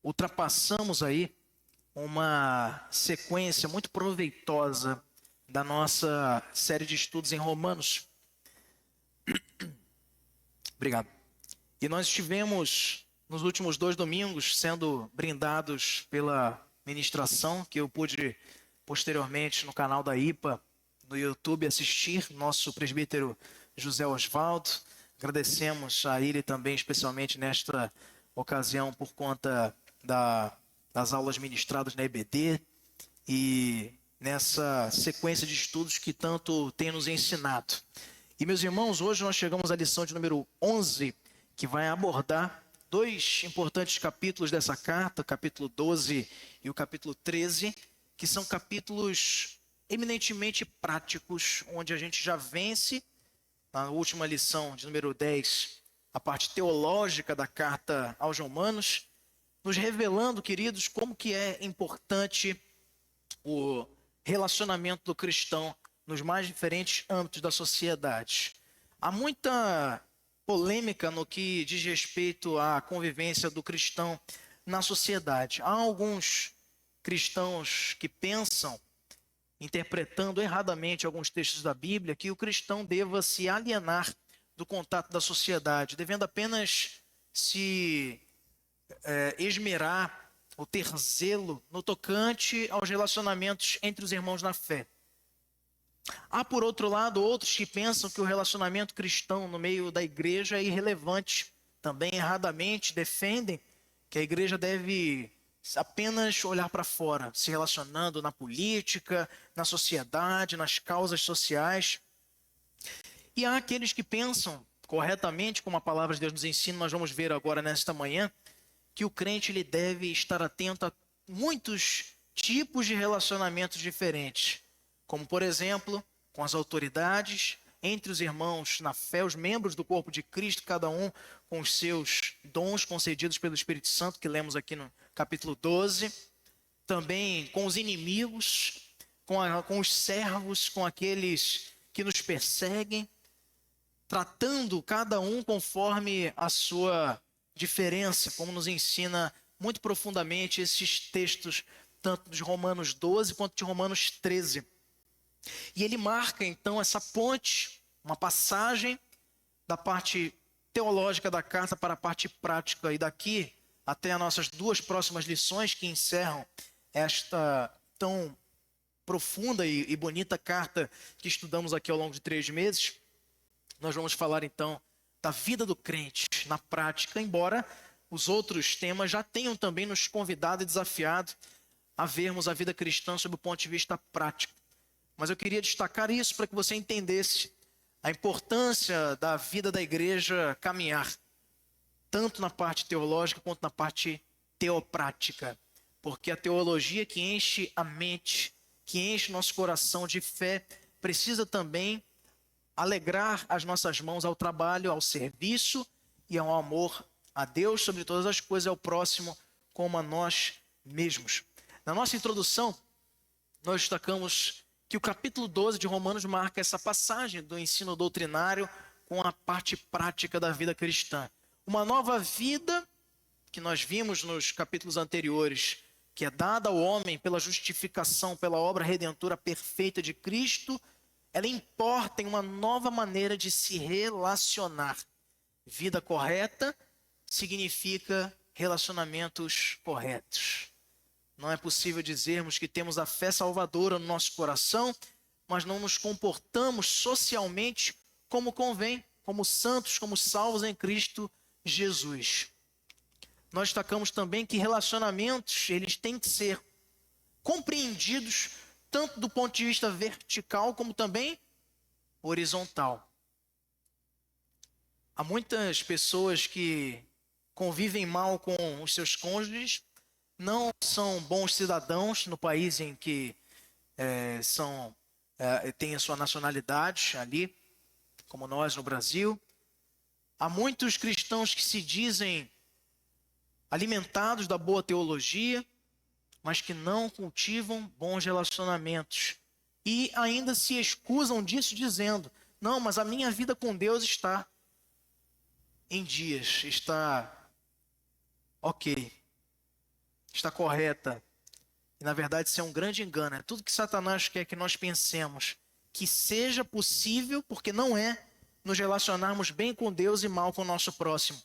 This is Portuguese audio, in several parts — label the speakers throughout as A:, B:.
A: ultrapassamos aí uma sequência muito proveitosa da nossa série de estudos em Romanos. Obrigado. E nós estivemos nos últimos 2 domingos sendo brindados pela ministração que eu pude posteriormente no canal da IPA no YouTube assistir, nosso presbítero José Osvaldo. Agradecemos a ele também, especialmente nesta ocasião, por conta das aulas ministradas na EBD e nessa sequência de estudos que tanto tem nos ensinado. E, meus irmãos, hoje nós chegamos à lição de número 11, que vai abordar 2 importantes capítulos dessa carta, o capítulo 12 e o capítulo 13, que são capítulos eminentemente práticos, onde a gente já vence, na última lição de número 10, a parte teológica da carta aos Romanos, nos revelando, queridos, como que é importante o relacionamento do cristão nos mais diferentes âmbitos da sociedade. Há muita polêmica no que diz respeito à convivência do cristão na sociedade. Há alguns cristãos que pensam, interpretando erradamente alguns textos da Bíblia, que o cristão deva se alienar do contato da sociedade, devendo apenas se esmerar ou ter zelo no tocante aos relacionamentos entre os irmãos na fé. Há, por outro lado, outros que pensam que o relacionamento cristão no meio da igreja é irrelevante. Também erradamente defendem que a igreja deve apenas olhar para fora, se relacionando na política, na sociedade, nas causas sociais. E há aqueles que pensam corretamente, como a palavra de Deus nos ensina, nós vamos ver agora nesta manhã, que o crente ele deve estar atento a muitos tipos de relacionamentos diferentes, como, por exemplo, com as autoridades, entre os irmãos na fé, os membros do corpo de Cristo, cada um com os seus dons concedidos pelo Espírito Santo, que lemos aqui no capítulo 12, também com os inimigos, com os servos, com aqueles que nos perseguem, tratando cada um conforme a sua diferença, como nos ensina muito profundamente esses textos, tanto de Romanos 12 quanto de Romanos 13. E ele marca então essa ponte, uma passagem da parte teológica da carta para a parte prática, e daqui até as nossas 2 próximas lições que encerram esta tão profunda e bonita carta que estudamos aqui ao longo de 3 meses, nós vamos falar então da vida do crente na prática, embora os outros temas já tenham também nos convidado e desafiado a vermos a vida cristã sob o ponto de vista prático. Mas eu queria destacar isso para que você entendesse a importância da vida da igreja caminhar, tanto na parte teológica quanto na parte teoprática. Porque a teologia que enche a mente, que enche nosso coração de fé, precisa também alegrar as nossas mãos ao trabalho, ao serviço e ao amor a Deus sobre todas as coisas, ao próximo como a nós mesmos. Na nossa introdução, nós destacamos que o capítulo 12 de Romanos marca essa passagem do ensino doutrinário com a parte prática da vida cristã. Uma nova vida, que nós vimos nos capítulos anteriores, que é dada ao homem pela justificação, pela obra redentora perfeita de Cristo, ela importa em uma nova maneira de se relacionar. Vida correta significa relacionamentos corretos. Não é possível dizermos que temos a fé salvadora no nosso coração, mas não nos comportamos socialmente como convém, como santos, como salvos em Cristo Jesus. Nós destacamos também que relacionamentos, eles têm que ser compreendidos tanto do ponto de vista vertical como também horizontal. Há muitas pessoas que convivem mal com os seus cônjuges, não são bons cidadãos no país em que têm a sua nacionalidade ali, como nós no Brasil. Há muitos cristãos que se dizem alimentados da boa teologia, mas que não cultivam bons relacionamentos. E ainda se excusam disso dizendo, não, mas a minha vida com Deus está em dias, está ok. está correta. E, na verdade, isso é um grande engano. É tudo que Satanás quer que nós pensemos que seja possível, porque não é, nos relacionarmos bem com Deus e mal com o nosso próximo.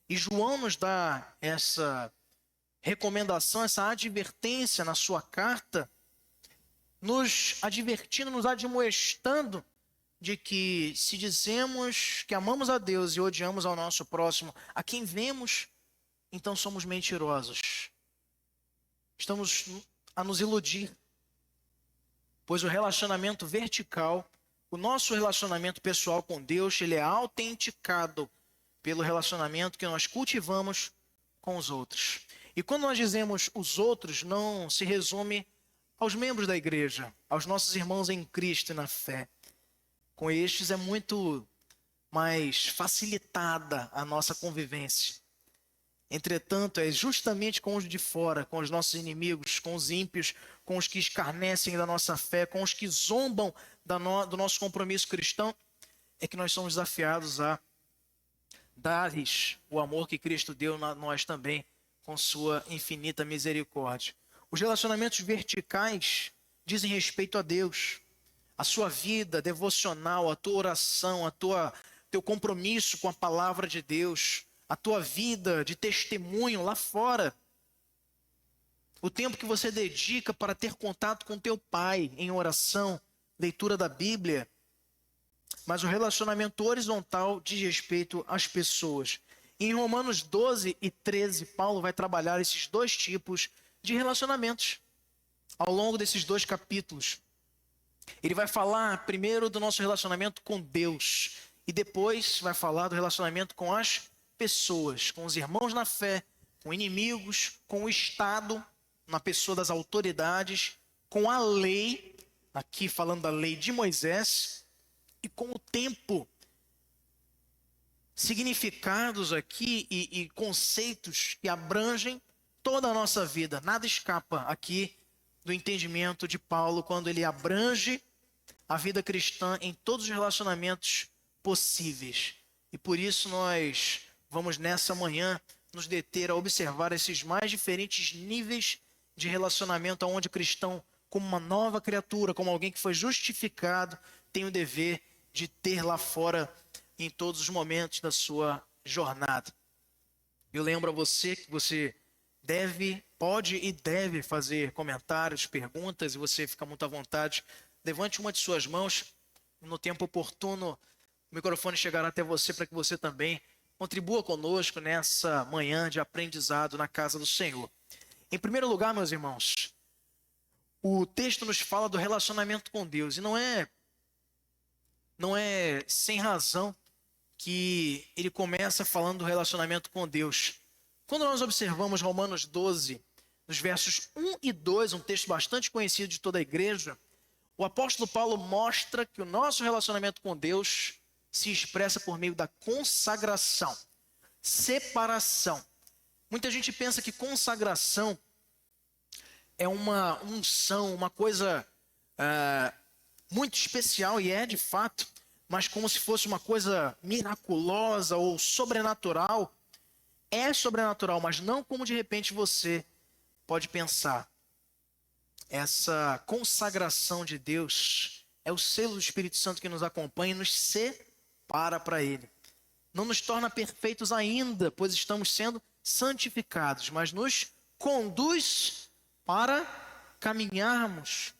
A: E João nos dá essa recomendação, essa advertência na sua carta, nos advertindo, nos admoestando de que se dizemos que amamos a Deus e odiamos ao nosso próximo, a quem vemos, então somos mentirosos. Estamos a nos iludir, pois o relacionamento vertical, o nosso relacionamento pessoal com Deus, ele é autenticado pelo relacionamento que nós cultivamos com os outros. E quando nós dizemos os outros, não se resume aos membros da igreja, aos nossos irmãos em Cristo e na fé. Com estes é muito mais facilitada a nossa convivência. Entretanto, é justamente com os de fora, com os nossos inimigos, com os ímpios, com os que escarnecem da nossa fé, com os que zombam do nosso compromisso cristão, é que nós somos desafiados a dar-lhes o amor que Cristo deu a nós também, com sua infinita misericórdia. Os relacionamentos verticais dizem respeito a Deus, a sua vida devocional, a tua oração, teu compromisso com a palavra de Deus, a tua vida de testemunho lá fora, o tempo que você dedica para ter contato com teu Pai em oração, leitura da Bíblia. Mas o relacionamento horizontal diz respeito às pessoas. Em Romanos 12 e 13, Paulo vai trabalhar esses dois tipos de relacionamentos ao longo desses dois capítulos. Ele vai falar primeiro do nosso relacionamento com Deus e depois vai falar do relacionamento com as pessoas, com os irmãos na fé, com inimigos, com o Estado, na pessoa das autoridades, com a lei, aqui falando da lei de Moisés, e com o tempo. Significados aqui e conceitos que abrangem toda a nossa vida. Nada escapa aqui do entendimento de Paulo quando ele abrange a vida cristã em todos os relacionamentos possíveis. E por isso nós vamos nessa manhã nos deter a observar esses mais diferentes níveis de relacionamento onde o cristão, como uma nova criatura, como alguém que foi justificado, tem o dever de ter lá fora em todos os momentos da sua jornada. Eu lembro a você que você pode e deve fazer comentários, perguntas, e você fica muito à vontade. Levante uma de suas mãos, no tempo oportuno o microfone chegará até você para que você também contribua conosco nessa manhã de aprendizado na casa do Senhor. Em primeiro lugar, meus irmãos, o texto nos fala do relacionamento com Deus, e não é sem razão que ele começa falando do relacionamento com Deus. Quando nós observamos Romanos 12, nos versos 1 e 2, um texto bastante conhecido de toda a igreja, o apóstolo Paulo mostra que o nosso relacionamento com Deus se expressa por meio da consagração, separação. Muita gente pensa que consagração é uma unção, uma coisa muito especial, e é de fato, mas como se fosse uma coisa miraculosa ou sobrenatural. É sobrenatural, mas não como de repente você pode pensar. Essa consagração de Deus é o selo do Espírito Santo que nos acompanha e nos separa para Ele. Não nos torna perfeitos ainda, pois estamos sendo santificados, mas nos conduz para caminharmos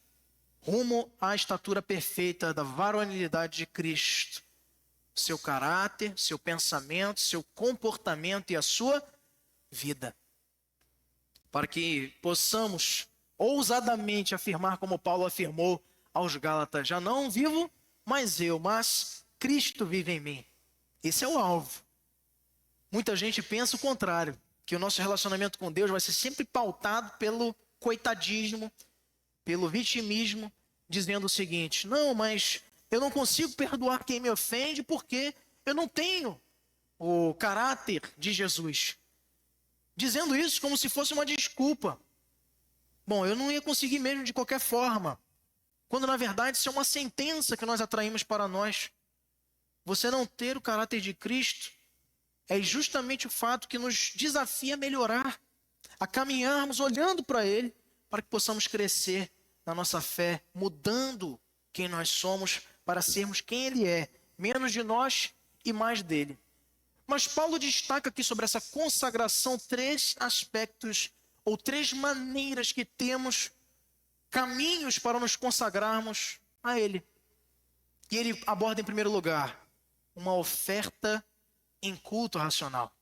A: rumo à estatura perfeita da varonilidade de Cristo. Seu caráter, seu pensamento, seu comportamento e a sua vida. Para que possamos ousadamente afirmar, como Paulo afirmou aos Gálatas: já não vivo mais eu, mas Cristo vive em mim. Esse é o alvo. Muita gente pensa o contrário, que o nosso relacionamento com Deus vai ser sempre pautado pelo coitadismo, pelo vitimismo, dizendo o seguinte: não, mas eu não consigo perdoar quem me ofende porque eu não tenho o caráter de Jesus. Dizendo isso como se fosse uma desculpa. Bom, eu não ia conseguir mesmo de qualquer forma. Quando na verdade isso é uma sentença que nós atraímos para nós. Você não ter o caráter de Cristo é justamente o fato que nos desafia a melhorar, a caminharmos olhando para Ele, para que possamos crescer na nossa fé, mudando quem nós somos para sermos quem Ele é, menos de nós e mais dele. Mas Paulo destaca aqui sobre essa consagração 3 aspectos ou 3 maneiras que temos, caminhos para nos consagrarmos a Ele. E ele aborda em primeiro lugar uma oferta em culto racional.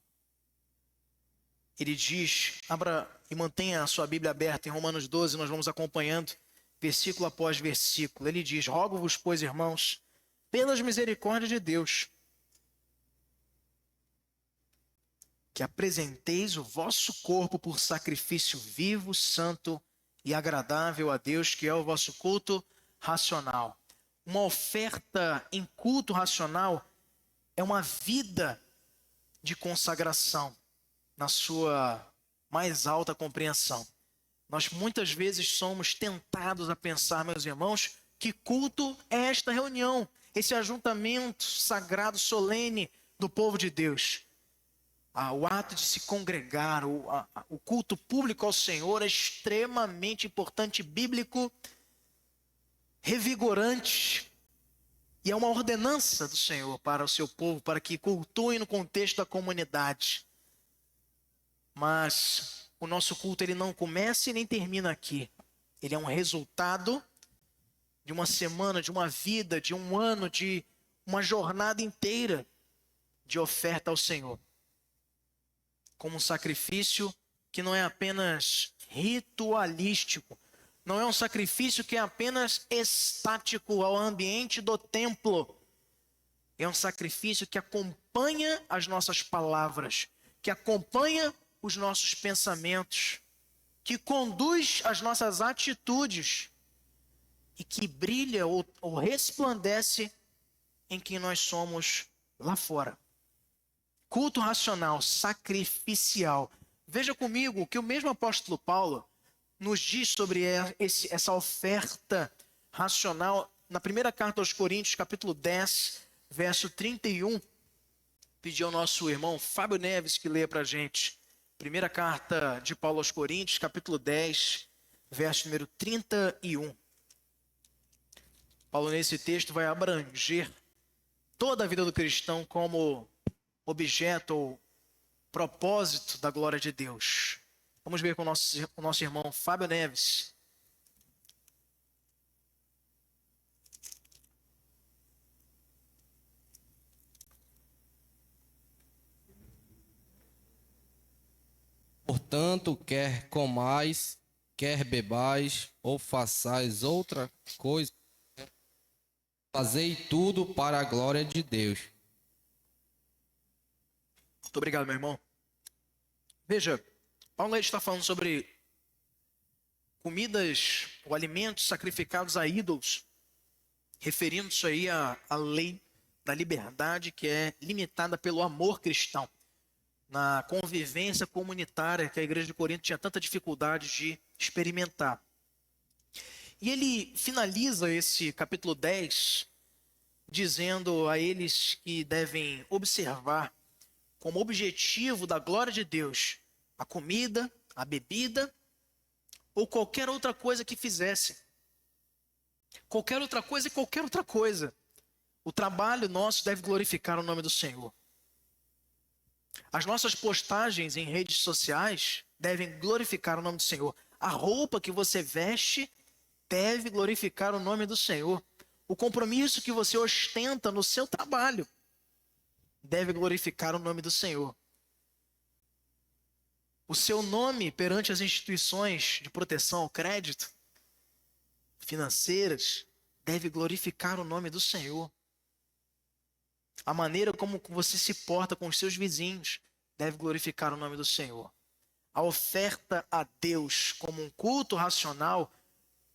A: Ele diz, abra e mantenha a sua Bíblia aberta em Romanos 12, nós vamos acompanhando versículo após versículo. Ele diz: rogo-vos, pois, irmãos, pelas misericórdias de Deus, que apresenteis o vosso corpo por sacrifício vivo, santo e agradável a Deus, que é o vosso culto racional. Uma oferta em culto racional é uma vida de consagração, na sua mais alta compreensão. Nós muitas vezes somos tentados a pensar, meus irmãos, que culto é esta reunião, esse ajuntamento sagrado, solene do povo de Deus. O ato de se congregar, o culto público ao Senhor é extremamente importante, bíblico, revigorante, e é uma ordenança do Senhor para o seu povo, para que cultuem no contexto da comunidade. Mas o nosso culto ele não começa e nem termina aqui. Ele é um resultado de uma semana, de uma vida, de um ano, de uma jornada inteira de oferta ao Senhor. Como um sacrifício que não é apenas ritualístico, não é um sacrifício que é apenas estático ao ambiente do templo. É um sacrifício que acompanha as nossas palavras, que acompanha os nossos pensamentos, que conduz as nossas atitudes e que brilha ou resplandece em quem nós somos lá fora. Culto racional, sacrificial. Veja comigo o que o mesmo apóstolo Paulo nos diz sobre essa oferta racional na primeira carta aos Coríntios, capítulo 10, verso 31. Pedi ao nosso irmão Fábio Neves que leia para a gente. Primeira carta de Paulo aos Coríntios, capítulo 10, verso número 31. Paulo, nesse texto, vai abranger toda a vida do cristão como objeto ou propósito da glória de Deus. Vamos ver com o nosso irmão Fábio Neves.
B: Portanto, quer comais, quer bebais, ou façais outra coisa, fazei tudo para a glória de Deus.
A: Muito obrigado, meu irmão. Veja, Paulo está falando sobre comidas ou alimentos sacrificados a ídolos, referindo-se aí à lei da liberdade que é limitada pelo amor cristão, na convivência comunitária que a igreja de Corinto tinha tanta dificuldade de experimentar. E ele finaliza esse capítulo 10 dizendo a eles que devem observar como objetivo da glória de Deus a comida, a bebida ou qualquer outra coisa que fizesse. Qualquer outra coisa e qualquer outra coisa. O trabalho nosso deve glorificar o nome do Senhor. As nossas postagens em redes sociais devem glorificar o nome do Senhor. A roupa que você veste deve glorificar o nome do Senhor. O compromisso que você ostenta no seu trabalho deve glorificar o nome do Senhor. O seu nome perante as instituições de proteção ao crédito financeiras deve glorificar o nome do Senhor. A maneira como você se porta com os seus vizinhos deve glorificar o nome do Senhor. A oferta a Deus como um culto racional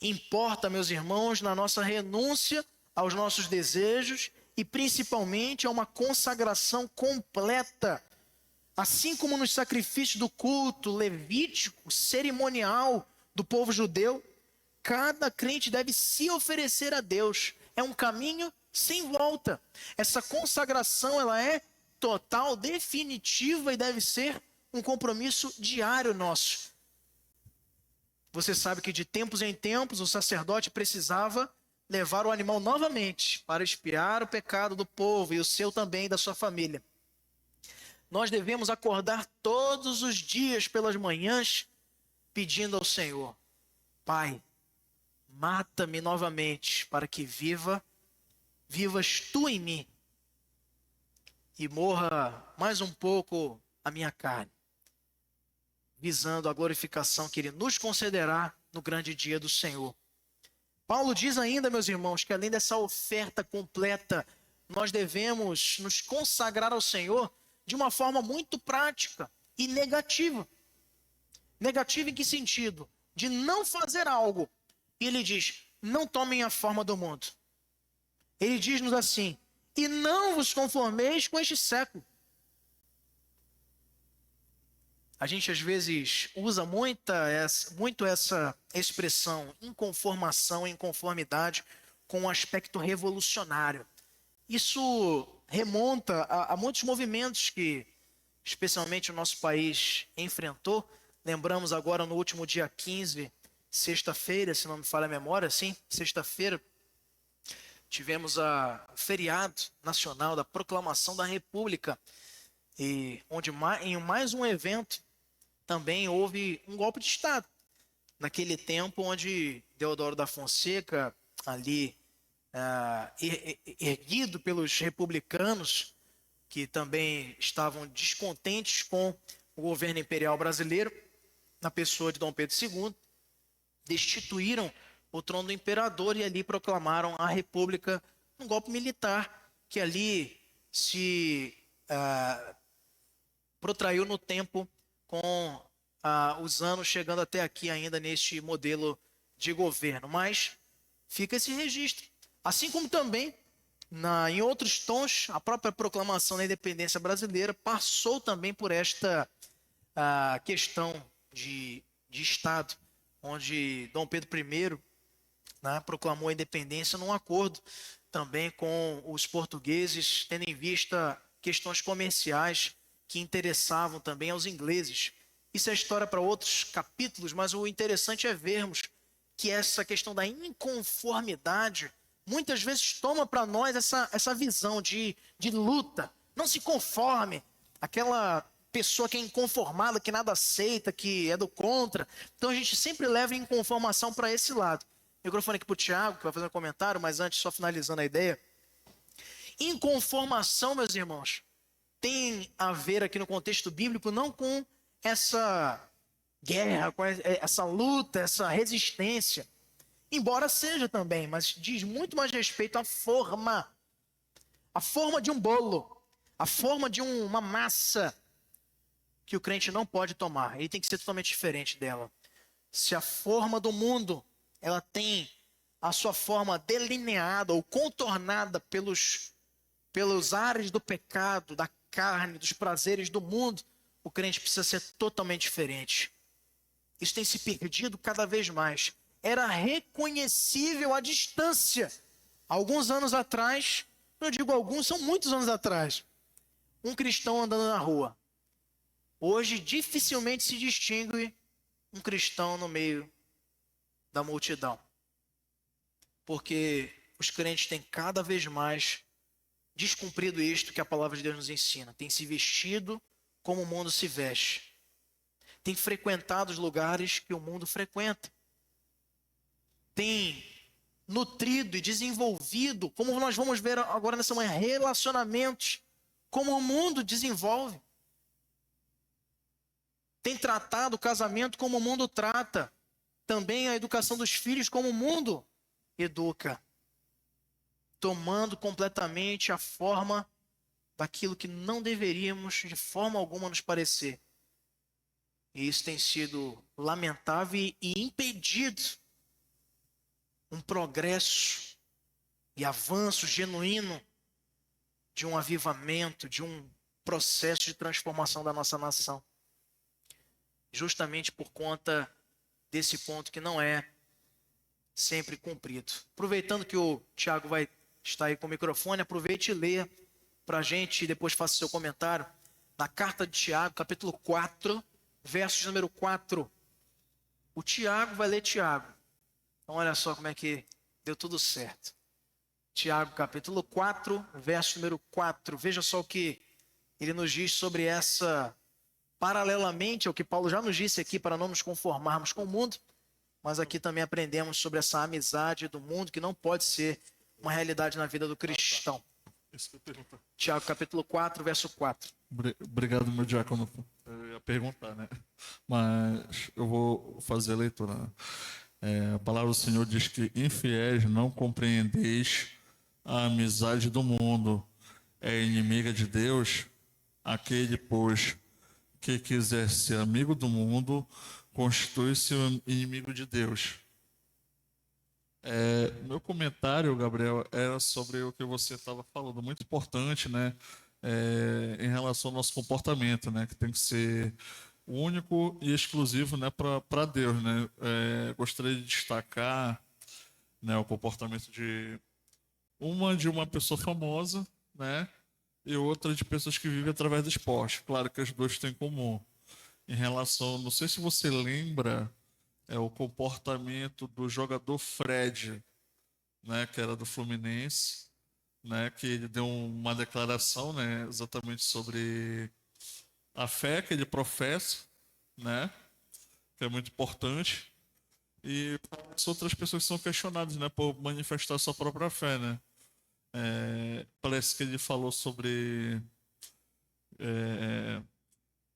A: importa, meus irmãos, na nossa renúncia aos nossos desejos e principalmente a uma consagração completa. Assim como nos sacrifícios do culto levítico, cerimonial do povo judeu, cada crente deve se oferecer a Deus. É um caminho sem volta. Essa consagração ela é total, definitiva e deve ser um compromisso diário nosso. Você sabe que de tempos em tempos o sacerdote precisava levar o animal novamente para expiar o pecado do povo e o seu também e da sua família. Nós devemos acordar todos os dias pelas manhãs pedindo ao Senhor: Pai, mata-me novamente para que vivas tu em mim e morra mais um pouco a minha carne, visando a glorificação que Ele nos concederá no grande dia do Senhor. Paulo diz ainda, meus irmãos, que além dessa oferta completa, nós devemos nos consagrar ao Senhor de uma forma muito prática e negativa. Negativa em que sentido? De não fazer algo. E ele diz: não tomem a forma do mundo. Ele diz-nos assim: e não vos conformeis com este século. A gente às vezes usa muito essa expressão inconformação, inconformidade com um aspecto revolucionário. Isso remonta a muitos movimentos que, especialmente o nosso país, enfrentou. Lembramos agora no último dia 15, sexta-feira, se não me falha a memória, sim, sexta-feira, tivemos o feriado nacional da Proclamação da República, e onde em mais um evento também houve um golpe de Estado. Naquele tempo onde Deodoro da Fonseca, ali erguido pelos republicanos, que também estavam descontentes com o governo imperial brasileiro, na pessoa de Dom Pedro II, destituíram o trono do imperador e ali proclamaram a república, um golpe militar que ali se protraiu no tempo, com os anos chegando até aqui ainda neste modelo de governo. Mas fica esse registro. Assim como também, em outros tons, a própria proclamação da independência brasileira passou também por esta questão de Estado, onde Dom Pedro I, né, proclamou a independência num acordo também com os portugueses, tendo em vista questões comerciais que interessavam também aos ingleses. Isso é história para outros capítulos, mas o interessante é vermos que essa questão da inconformidade muitas vezes toma para nós essa visão de luta. Não se conforme, aquela pessoa que é inconformada, que nada aceita, que é do contra. Então a gente sempre leva a inconformação para esse lado. Microfone aqui para o Tiago, que vai fazer um comentário, mas antes, só finalizando a ideia. Inconformação, meus irmãos, tem a ver aqui no contexto bíblico não com essa guerra, com essa luta, essa resistência, embora seja também, mas diz muito mais respeito à forma de um bolo, a forma de uma massa que o crente não pode tomar. Ele tem que ser totalmente diferente dela. Se a forma do mundo ela tem a sua forma delineada ou contornada pelos ares do pecado, da carne, dos prazeres do mundo, o crente precisa ser totalmente diferente. Isso tem se perdido cada vez mais. Era reconhecível à distância. Alguns anos atrás, não digo alguns, são muitos anos atrás, um cristão andando na rua. Hoje, dificilmente se distingue um cristão no meio da multidão. Porque os crentes têm cada vez mais descumprido isto que a palavra de Deus nos ensina. Tem se vestido como o mundo se veste. Tem frequentado os lugares que o mundo frequenta. Tem nutrido e desenvolvido, como nós vamos ver agora nessa manhã, relacionamentos como o mundo desenvolve. Tem tratado o casamento como o mundo trata. Também a educação dos filhos como o mundo educa. Tomando completamente a forma daquilo que não deveríamos de forma alguma nos parecer. E isso tem sido lamentável e impedido um progresso e avanço genuíno de um avivamento, de um processo de transformação da nossa nação. Justamente por conta desse ponto que não é sempre cumprido. Aproveitando que o Tiago vai estar aí com o microfone, aproveite e leia para a gente e depois faça seu comentário. na carta de Tiago, capítulo 4, verso de número 4. O Tiago vai ler Tiago. Então olha só como é que deu tudo certo. Tiago, capítulo 4, verso número 4. Veja só o que ele nos diz sobre essa, paralelamente ao que Paulo já nos disse aqui, para não nos conformarmos com o mundo, mas aqui também aprendemos sobre essa amizade do mundo que não pode ser uma realidade na vida do cristão. Tiago, capítulo 4, verso 4.
C: Obrigado, meu diácono. Eu ia perguntar, né? Mas eu vou fazer a leitura, né? A palavra do Senhor diz que infiéis não compreendeis a amizade do mundo. É inimiga de Deus. Aquele, pois, que quiser ser amigo do mundo, constitui-se inimigo de Deus. Meu comentário, Gabriel, era sobre o que você estava falando, muito importante, né? Em relação ao nosso comportamento, né? Que tem que ser único e exclusivo, né? Para Deus, né? Gostaria de destacar, né? O comportamento de uma pessoa famosa, né? E outra de pessoas que vivem através do esporte. Claro que as duas têm em comum. Em relação, não sei se você lembra, o comportamento do jogador Fred, né, que era do Fluminense, né, que ele deu uma declaração, né, exatamente sobre a fé que ele professa, né, que é muito importante, e outras pessoas são questionadas, né, por manifestar sua própria fé, né. Parece que ele falou sobre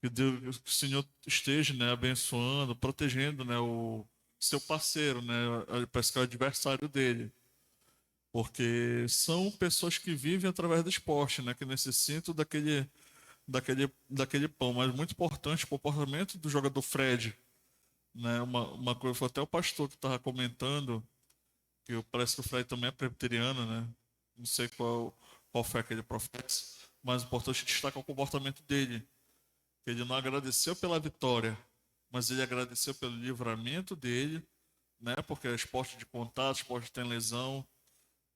C: que Deus, que o Senhor esteja, né, abençoando, protegendo, né, o seu parceiro, né, parece que é o adversário dele, porque são pessoas que vivem através do esporte, né, que necessitam daquele pão. Mas muito importante o comportamento do jogador Fred, né, uma coisa, foi até o pastor que estava comentando, que parece que o Fred também é presbiteriano, né, não sei qual fé que ele professa, mas o importante é destacar o comportamento dele. Ele não agradeceu pela vitória, mas ele agradeceu pelo livramento dele, né? Porque é esporte de contato, esporte tem lesão,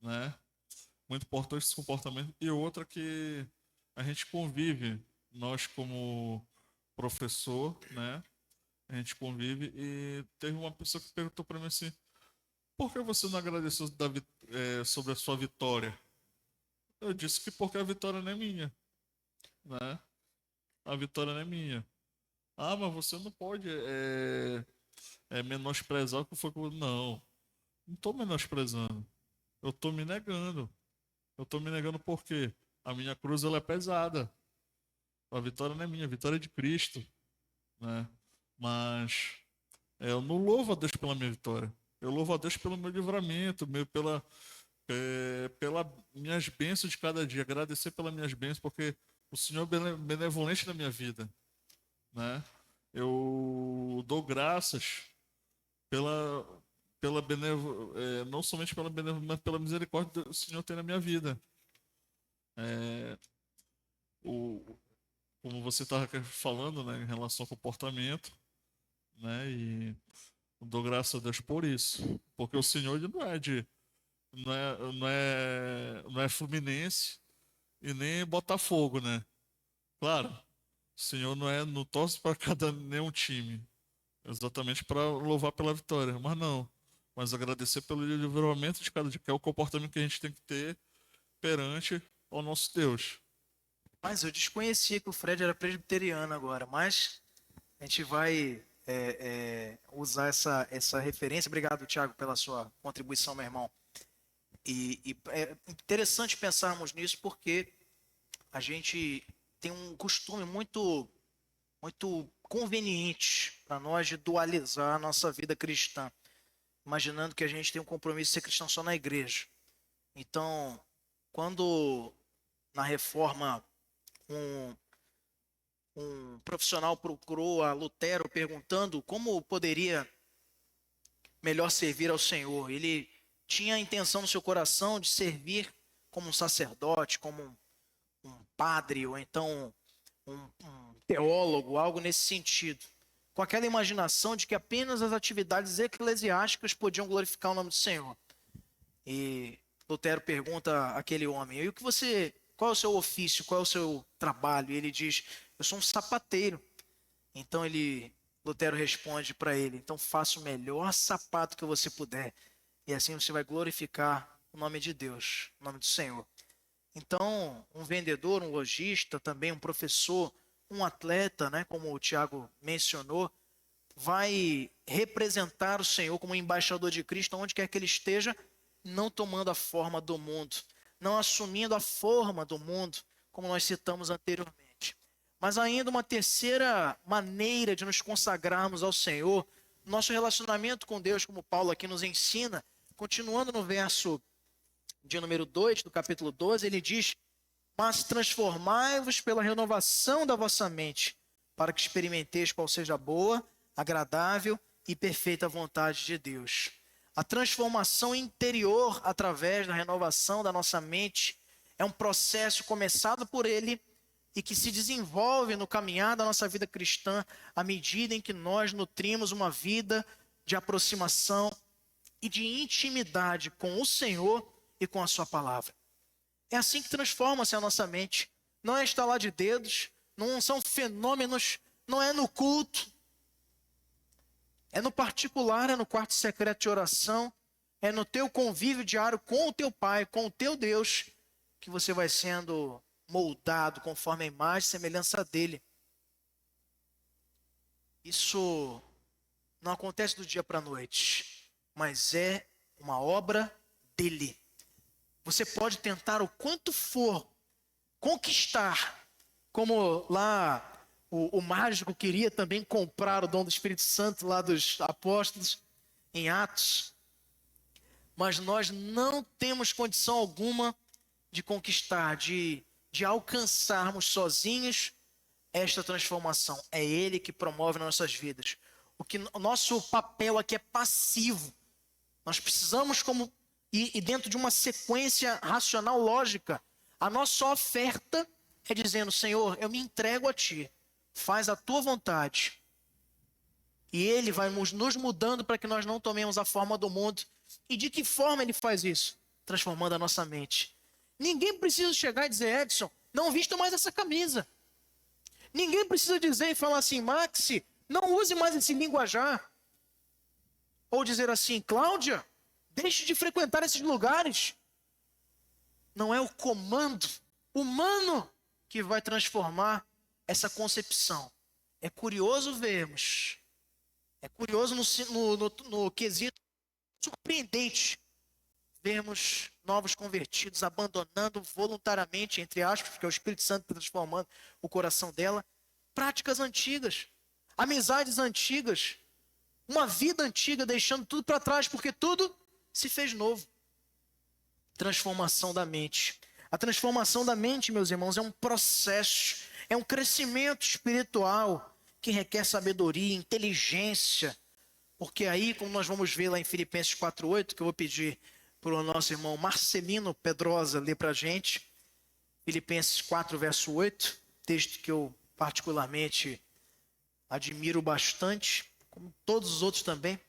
C: né? Muito importante esse comportamento. E outra que a gente convive, nós como professor, né? A gente convive e teve uma pessoa que perguntou para mim assim: por que você não agradeceu sobre a sua vitória? Eu disse que porque a vitória não é minha, né? A vitória não é minha. Ah, mas você não pode menosprezar o que foi que Não, não estou menosprezando. Eu estou me negando. Eu estou me negando porque a minha cruz ela é pesada. A vitória não é minha, a vitória é de Cristo, né? Mas eu não louvo a Deus pela minha vitória. Eu louvo a Deus pelo meu livramento, pela minhas bênçãos de cada dia. Agradecer pelas minhas bênçãos, porque o Senhor é benevolente na minha vida, né? Eu dou graças pela, não somente pela benevolência, mas pela misericórdia que o Senhor tem na minha vida. É, o, como você estava falando, né, em relação ao comportamento, né, e eu dou graças a Deus por isso, porque o Senhor ele não é Fluminense e nem Botafogo, né? Claro, o Senhor não torce para cada nenhum time. Exatamente para louvar pela vitória, mas não. Mas agradecer pelo livramento de cada dia, que é o comportamento que a gente tem que ter perante ao nosso Deus.
A: Mas eu desconhecia que o Fred era presbiteriano agora, mas a gente vai usar essa referência. Obrigado, Tiago, pela sua contribuição, meu irmão. E é interessante pensarmos nisso porque a gente tem um costume muito conveniente para nós de dualizar a nossa vida cristã, imaginando que a gente tem um compromisso de ser cristão só na igreja. Então, quando na reforma um profissional procurou a Lutero perguntando como poderia melhor servir ao Senhor, ele tinha a intenção no seu coração de servir como um sacerdote, como um padre, ou então um teólogo, algo nesse sentido, com aquela imaginação de que apenas as atividades eclesiásticas podiam glorificar o nome do Senhor. E Lutero pergunta àquele homem: qual é o seu ofício, qual é o seu trabalho? E ele diz: eu sou um sapateiro. Então Lutero responde para ele: então faça o melhor sapato que você puder, e assim você vai glorificar o nome de Deus, o nome do Senhor. Então, um vendedor, um lojista, também um professor, um atleta, né, como o Tiago mencionou, vai representar o Senhor como embaixador de Cristo, onde quer que ele esteja, não tomando a forma do mundo, não assumindo a forma do mundo, como nós citamos anteriormente. Mas ainda uma terceira maneira de nos consagrarmos ao Senhor, nosso relacionamento com Deus, como Paulo aqui nos ensina, continuando no verso de número 2 do capítulo 12, ele diz: mas transformai-vos pela renovação da vossa mente, para que experimenteis qual seja a boa, agradável e perfeita vontade de Deus. A transformação interior através da renovação da nossa mente é um processo começado por Ele e que se desenvolve no caminhar da nossa vida cristã à medida em que nós nutrimos uma vida de aproximação e de intimidade com o Senhor e com a sua palavra. É assim que transforma-se a nossa mente. Não é estalar de dedos, não são fenômenos, não é no culto, é no particular, é no quarto secreto de oração, é no teu convívio diário com o teu Pai, com o teu Deus, que você vai sendo moldado conforme a imagem e semelhança dele. Isso não acontece do dia para a noite, mas é uma obra dele. Você pode tentar o quanto for conquistar, como lá o mágico queria também comprar o dom do Espírito Santo lá dos apóstolos em Atos, mas nós não temos condição alguma de conquistar, de alcançarmos sozinhos esta transformação. É Ele que promove nas nossas vidas. O nosso papel aqui é passivo. Nós precisamos, e dentro de uma sequência racional lógica, a nossa oferta é dizendo: Senhor, eu me entrego a Ti, faz a Tua vontade. E Ele vai nos mudando para que nós não tomemos a forma do mundo. E de que forma Ele faz isso? Transformando a nossa mente. Ninguém precisa chegar e dizer: Edson, não vista mais essa camisa. Ninguém precisa dizer e falar assim: Maxi, não use mais esse linguajar. Ou dizer assim: Cláudia, deixe de frequentar esses lugares. Não é o comando humano que vai transformar essa concepção. É curioso vermos, é curioso no quesito surpreendente, vermos novos convertidos abandonando voluntariamente, entre aspas, porque é o Espírito Santo transformando o coração dela, práticas antigas, amizades antigas, uma vida antiga, deixando tudo para trás, porque tudo se fez novo. Transformação da mente. A transformação da mente, meus irmãos, é um processo, é um crescimento espiritual que requer sabedoria, inteligência, porque aí, como nós vamos ver lá em Filipenses 4:8, que eu vou pedir para o nosso irmão Marcelino Pedrosa ler para a gente, Filipenses 4, verso 8, texto que eu particularmente admiro bastante, como todos os outros também,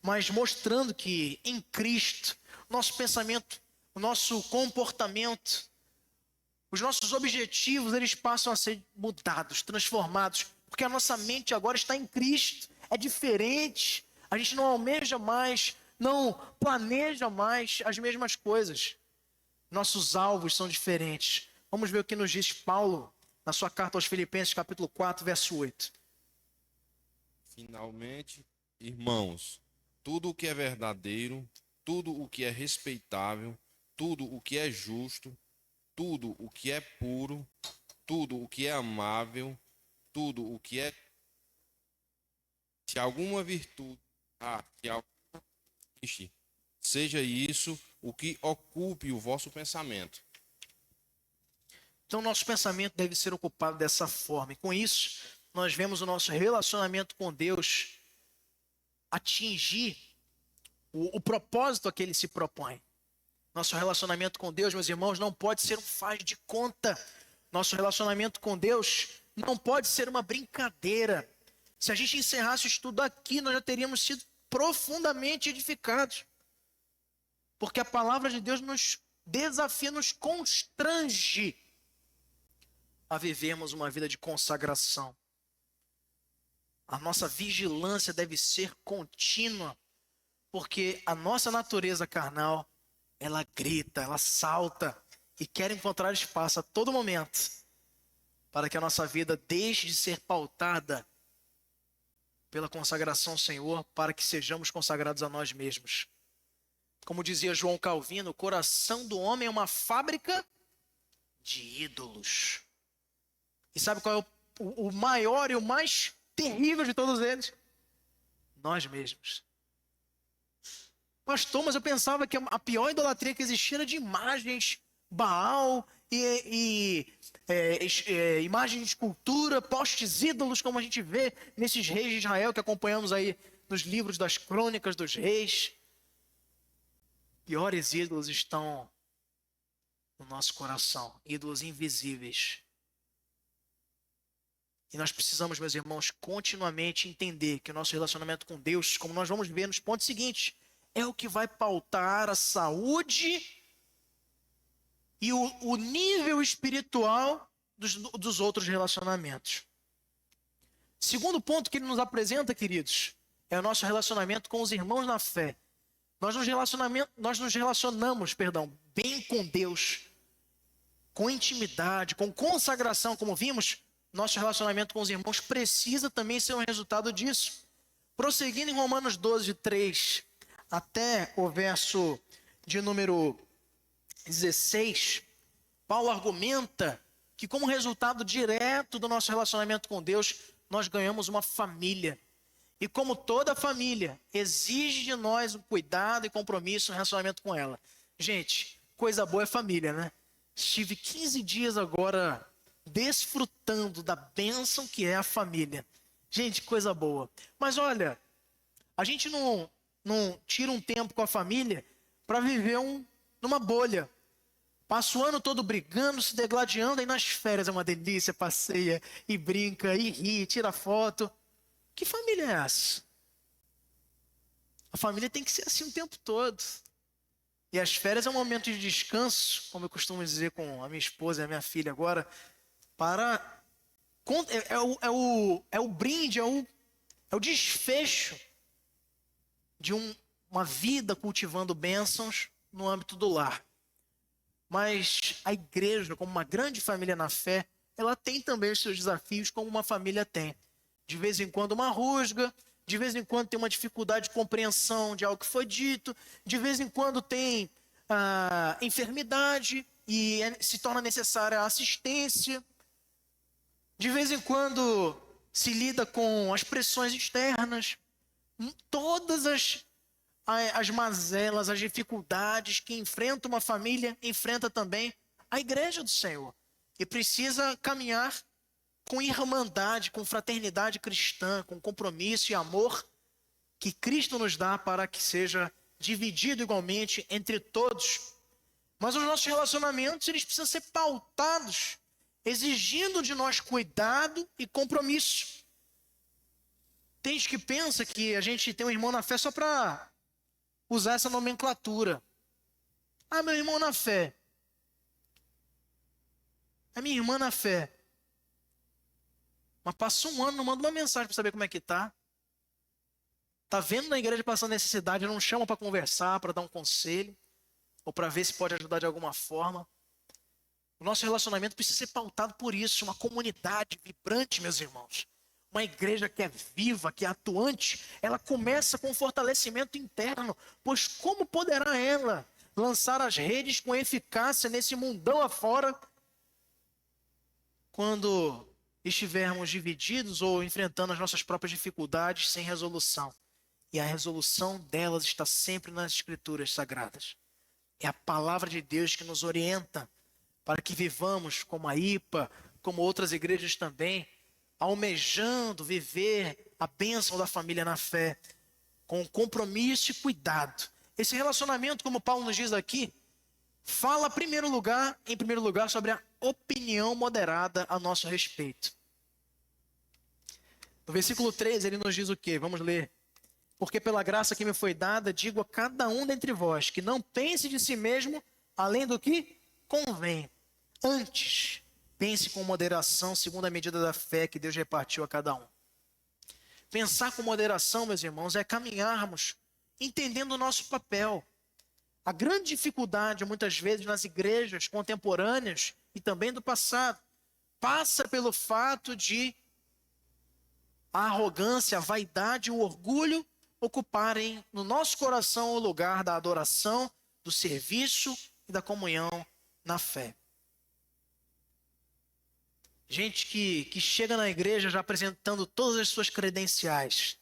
A: mas mostrando que em Cristo, nosso pensamento, o nosso comportamento, os nossos objetivos, eles passam a ser mudados, transformados, porque a nossa mente agora está em Cristo, é diferente, a gente não almeja mais, não planeja mais as mesmas coisas, nossos alvos são diferentes. Vamos ver o que nos diz Paulo na sua carta aos Filipenses, capítulo 4, verso 8.
B: Finalmente, irmãos, tudo o que é verdadeiro, tudo o que é respeitável, tudo o que é justo, tudo o que é puro, tudo o que é amável, tudo o que é... Se alguma virtude seja isso o que ocupe o vosso pensamento.
A: Então, nosso pensamento deve ser ocupado dessa forma. E com isso, nós vemos o nosso relacionamento com Deus atingir o propósito a que Ele se propõe. Nosso relacionamento com Deus, meus irmãos, não pode ser um faz de conta. Nosso relacionamento com Deus não pode ser uma brincadeira. Se a gente encerrasse o estudo aqui, nós já teríamos sido profundamente edificados. Porque a palavra de Deus nos desafia, nos constrange a vivermos uma vida de consagração. A nossa vigilância deve ser contínua, porque a nossa natureza carnal, ela grita, ela salta e quer encontrar espaço a todo momento para que a nossa vida deixe de ser pautada pela consagração ao Senhor, para que sejamos consagrados a nós mesmos. Como dizia João Calvino, o coração do homem é uma fábrica de ídolos. E sabe qual é o maior e o mais terrível de todos eles? Nós mesmos. Pastor, mas eu pensava que a pior idolatria que existia era de imagens, Baal imagens de escultura, postes ídolos, como a gente vê nesses reis de Israel que acompanhamos aí nos livros das crônicas dos reis. Piores ídolos estão no nosso coração, ídolos invisíveis. E nós precisamos, meus irmãos, continuamente entender que o nosso relacionamento com Deus, como nós vamos ver nos pontos seguintes, é o que vai pautar a saúde e o nível espiritual dos outros relacionamentos. Segundo ponto que ele nos apresenta, queridos, é o nosso relacionamento com os irmãos na fé. Nós nos relacionamos bem com Deus, com intimidade, com consagração, como vimos. Nosso relacionamento com os irmãos precisa também ser um resultado disso. Prosseguindo em Romanos 12, 3, até o verso de número 16, Paulo argumenta que como resultado direto do nosso relacionamento com Deus, nós ganhamos uma família. E como toda família, exige de nós um cuidado e compromisso no relacionamento com ela. Gente, coisa boa é família, né? Estive 15 dias agora desfrutando da bênção que é a família. Gente, coisa boa. Mas olha, a gente não tira um tempo com a família para viver numa bolha. Passa o ano todo brigando, se degladiando, aí nas férias é uma delícia, passeia e brinca, e ri, tira foto. Que família é essa? A família tem que ser assim o tempo todo. E as férias é um momento de descanso, como eu costumo dizer com a minha esposa e a minha filha agora, é o brinde, é o desfecho de uma vida cultivando bênçãos no âmbito do lar. Mas a igreja, como uma grande família na fé, ela tem também os seus desafios, como uma família tem. De vez em quando uma rusga, de vez em quando tem uma dificuldade de compreensão de algo que foi dito, de vez em quando tem enfermidade e se torna necessária a assistência. De vez em quando se lida com as pressões externas. Todas as mazelas, as dificuldades que enfrenta uma família, enfrenta também a igreja do Senhor. E precisa caminhar com irmandade, com fraternidade cristã, com compromisso e amor que Cristo nos dá para que seja dividido igualmente entre todos. Mas os nossos relacionamentos, eles precisam ser pautados, exigindo de nós cuidado e compromisso. Tem gente que pensa que a gente tem um irmão na fé só para usar essa nomenclatura. Ah, meu irmão na fé. É minha irmã na fé. Mas passou um ano, não manda uma mensagem para saber como é que tá. Tá vendo na igreja passando necessidade, não chama para conversar, para dar um conselho, ou para ver se pode ajudar de alguma forma. O nosso relacionamento precisa ser pautado por isso, uma comunidade vibrante, meus irmãos. Uma igreja que é viva, que é atuante, ela começa com fortalecimento interno, pois como poderá ela lançar as redes com eficácia nesse mundão afora, quando estivermos divididos ou enfrentando as nossas próprias dificuldades sem resolução? E a resolução delas está sempre nas Escrituras Sagradas. É a palavra de Deus que nos orienta para que vivamos como a IPA, como outras igrejas também, almejando viver a bênção da família na fé, com compromisso e cuidado. Esse relacionamento, como Paulo nos diz aqui, fala em primeiro lugar sobre a opinião moderada a nosso respeito. No versículo 13 ele nos diz o quê? Vamos ler. Porque pela graça que me foi dada, digo a cada um dentre vós, que não pense de si mesmo além do que convém. Antes, Pense com moderação, segundo a medida da fé que Deus repartiu a cada um. Pensar com moderação, meus irmãos, é caminharmos entendendo o nosso papel. A grande dificuldade, muitas vezes, nas igrejas contemporâneas e também do passado, passa pelo fato de a arrogância, a vaidade e o orgulho ocuparem no nosso coração o lugar da adoração, do serviço e da comunhão na fé. Gente que chega na igreja já apresentando todas as suas credenciais.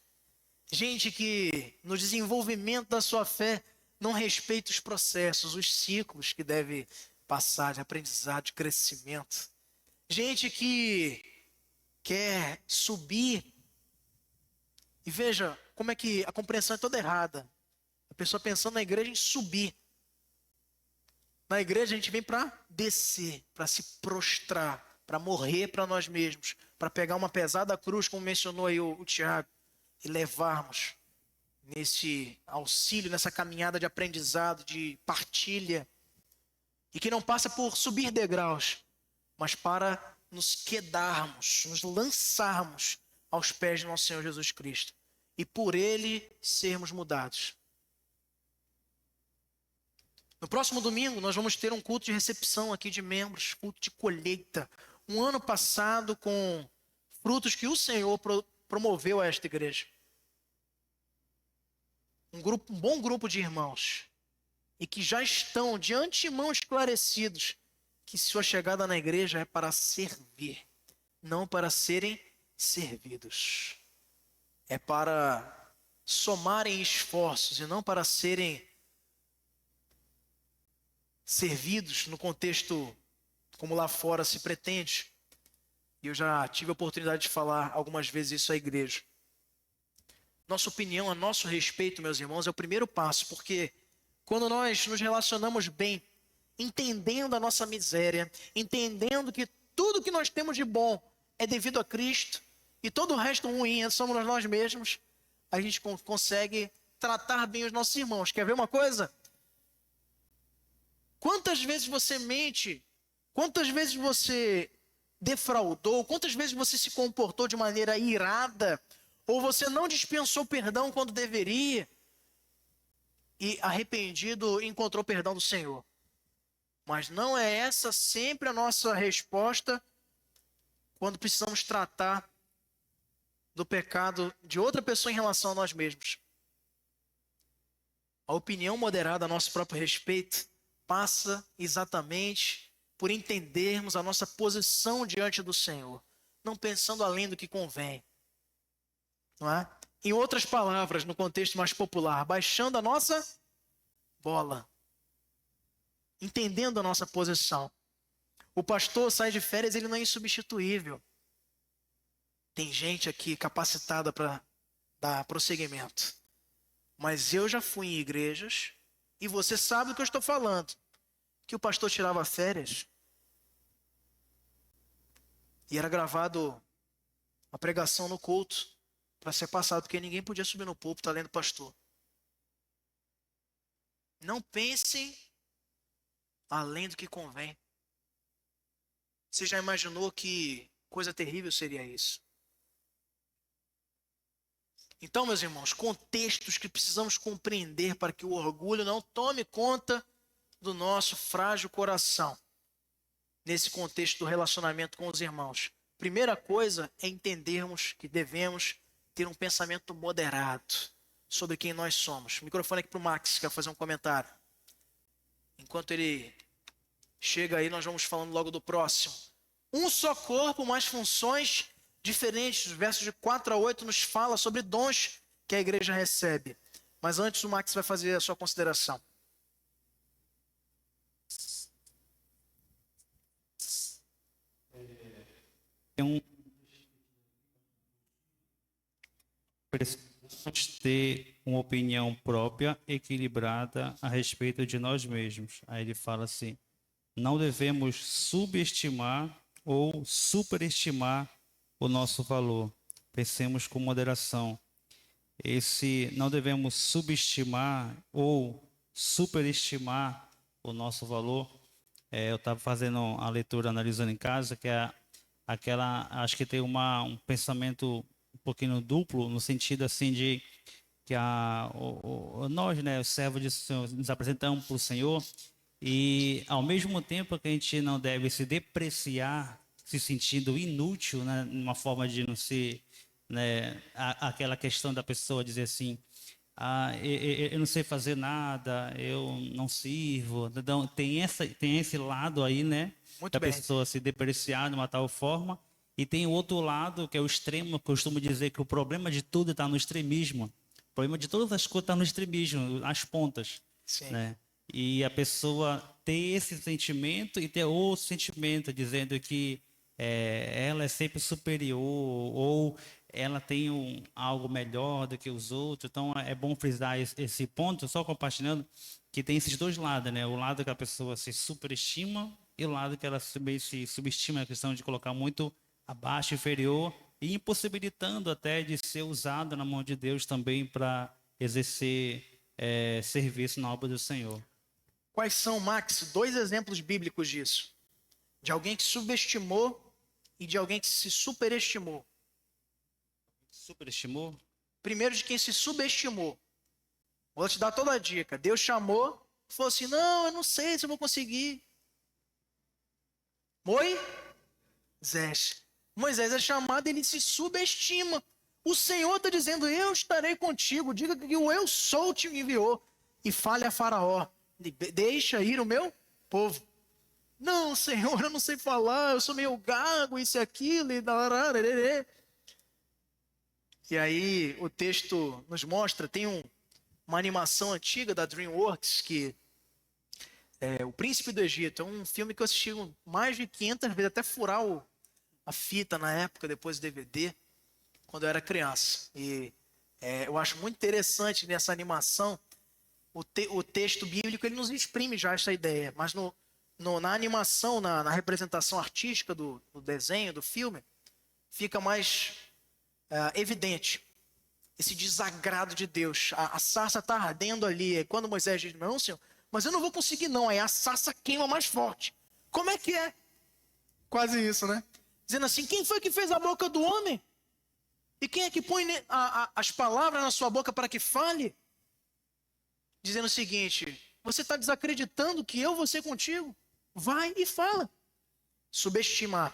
A: Gente que no desenvolvimento da sua fé não respeita os processos, os ciclos que deve passar de aprendizado, de crescimento. Gente que quer subir. E veja como é que a compreensão é toda errada. A pessoa pensando na igreja em subir. Na igreja a gente vem para descer, para se prostrar, para morrer para nós mesmos, para pegar uma pesada cruz, como mencionou aí o Tiago, e levarmos nesse auxílio, nessa caminhada de aprendizado, de partilha, e que não passa por subir degraus, mas para nos quedarmos, nos lançarmos aos pés de nosso Senhor Jesus Cristo, e por Ele sermos mudados. No próximo domingo nós vamos ter um culto de recepção aqui de membros, culto de colheita. Um ano passado com frutos que o Senhor promoveu a esta igreja. Um bom grupo de irmãos. E que já estão de antemão esclarecidos que sua chegada na igreja é para servir, não para serem servidos. É para somarem esforços e não para serem servidos no contexto como lá fora se pretende. E eu já tive a oportunidade de falar algumas vezes isso à igreja. Nossa opinião a nosso respeito, meus irmãos, é o primeiro passo, porque quando nós nos relacionamos bem, entendendo a nossa miséria, entendendo que tudo que nós temos de bom é devido a Cristo, e todo o resto ruim somos nós mesmos, a gente consegue tratar bem os nossos irmãos. Quer ver uma coisa? Quantas vezes você mente? Quantas vezes você defraudou? Quantas vezes você se comportou de maneira irada? Ou você não dispensou perdão quando deveria? E arrependido encontrou perdão do Senhor. Mas não é essa sempre a nossa resposta quando precisamos tratar do pecado de outra pessoa em relação a nós mesmos. A opinião moderada a nosso próprio respeito passa exatamente por entendermos a nossa posição diante do Senhor, não pensando além do que convém, não é? Em outras palavras, no contexto mais popular, baixando a nossa bola, entendendo a nossa posição. O pastor sai de férias, ele não é insubstituível. Tem gente aqui capacitada para dar prosseguimento. Mas eu já fui em igrejas, e você sabe do que eu estou falando, que o pastor tirava férias e era gravado a pregação no culto para ser passado, porque ninguém podia subir no púlpito além do pastor. Não pensem além do que convém. Você já imaginou que coisa terrível seria isso? Então, meus irmãos, contextos que precisamos compreender para que o orgulho não tome conta do nosso frágil coração. Nesse contexto do relacionamento com os irmãos. Primeira coisa é entendermos que devemos ter um pensamento moderado sobre quem nós somos. O microfone aqui para o Max, que quer fazer um comentário. Enquanto ele chega aí, nós vamos falando logo do próximo. Um só corpo, mas funções diferentes. Os versos de 4 a 8 nos fala sobre dons que a igreja recebe. Mas antes o Max vai fazer a sua consideração.
D: Precisamos ter uma opinião própria, equilibrada a respeito de nós mesmos. Aí ele fala assim: não devemos subestimar ou superestimar o nosso valor. Pensemos com moderação. Esse não devemos subestimar ou superestimar o nosso valor eu estava fazendo a leitura, analisando em casa, que é aquela, acho que tem um pensamento um pouquinho duplo, no sentido assim de que nós, né, os servos de Senhor, nos apresentamos para o Senhor e, ao mesmo tempo que a gente não deve se depreciar, se sentindo inútil, né, numa forma de não ser, né, aquela questão da pessoa dizer assim, eu não sei fazer nada, eu não sirvo. Então, tem esse lado aí, né,
A: Muito
D: da
A: bem.
D: pessoa se depreciar de uma tal forma. E tem o outro lado, que é o extremo. Eu costumo dizer que o problema de tudo está no extremismo. O problema de todas as coisas está no extremismo, as pontas,
A: Sim.
D: né? E a pessoa ter esse sentimento e ter outro sentimento, dizendo que ela é sempre superior ou ela tem algo melhor do que os outros. Então é bom frisar esse ponto, só compartilhando, que tem esses dois lados, né? O lado que a pessoa se superestima e o lado que ela se subestima, a questão de colocar muito abaixo, inferior, e impossibilitando até de ser usado na mão de Deus também para exercer serviço na obra do Senhor.
A: Quais são, Max, 2 exemplos bíblicos disso? De alguém que subestimou e de alguém que se superestimou.
D: Superestimou?
A: Primeiro, de quem se subestimou. Vou te dar toda a dica. Deus chamou, falou assim: não, eu não sei se eu vou conseguir. Moisés. Moisés é chamado, ele se subestima. O Senhor está dizendo: eu estarei contigo. Diga que o eu sou te enviou. E fale a Faraó: deixa ir o meu povo. Não, Senhor, eu não sei falar, eu sou meio gago, isso e aquilo. E aí o texto nos mostra, tem uma animação antiga da DreamWorks, que é O Príncipe do Egito. É um filme que eu assisti mais de 500 vezes, até furar a fita na época, depois do DVD, quando eu era criança. E eu acho muito interessante nessa animação, o texto bíblico, ele nos exprime já essa ideia, mas na animação, na representação artística do desenho, do filme, fica mais evidente esse desagrado de Deus. A sarça está ardendo ali. E quando Moisés diz: não, Senhor, mas eu não vou conseguir não. Aí a sarça queima mais forte. Como é que é? Quase isso, né? Dizendo assim: quem foi que fez a boca do homem? E quem é que põe as palavras na sua boca para que fale? Dizendo o seguinte: você está desacreditando que eu vou ser contigo? Vai e fala. Subestimar.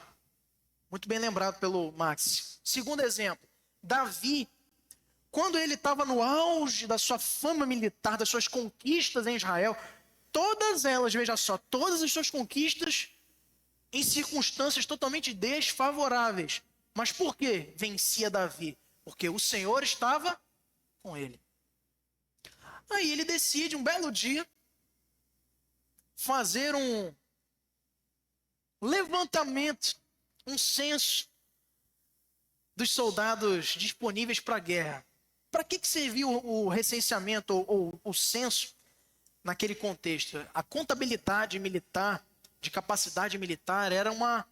A: Muito bem lembrado pelo Max. Segundo exemplo, Davi, quando ele estava no auge da sua fama militar, das suas conquistas em Israel, todas elas, veja só, todas as suas conquistas em circunstâncias totalmente desfavoráveis. Mas por que vencia Davi? Porque o Senhor estava com ele. Aí ele decide, um belo dia, fazer um levantamento, um censo dos soldados disponíveis para a guerra. Para que serviu o recenseamento ou o censo naquele contexto? A contabilidade militar, de capacidade militar, era uma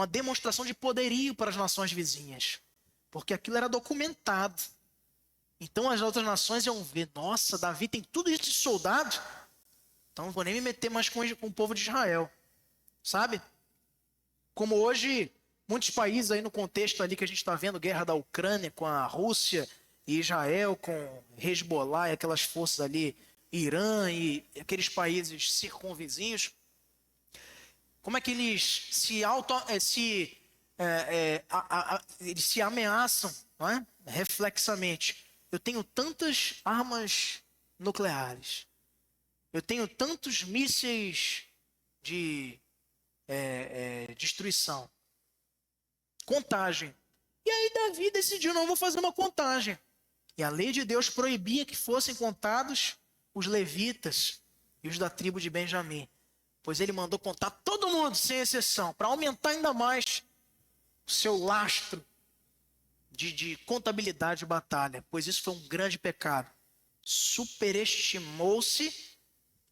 A: demonstração de poderio para as nações vizinhas, porque aquilo era documentado. Então as outras nações iam ver: nossa, Davi tem tudo isso de soldado, então não vou nem me meter mais com o povo de Israel, sabe? Como hoje, muitos países aí no contexto ali que a gente está vendo, guerra da Ucrânia com a Rússia e Israel com Hezbollah e aquelas forças ali, Irã e aqueles países circunvizinhos, como é que eles eles se ameaçam, não é? Reflexamente. Eu tenho tantas armas nucleares, eu tenho tantos mísseis de destruição. Contagem. E aí Davi decidiu: não vou fazer uma contagem. E a lei de Deus proibia que fossem contados os levitas e os da tribo de Benjamim. Pois ele mandou contar todo mundo, sem exceção, para aumentar ainda mais o seu lastro de contabilidade de batalha. Pois isso foi um grande pecado. Superestimou-se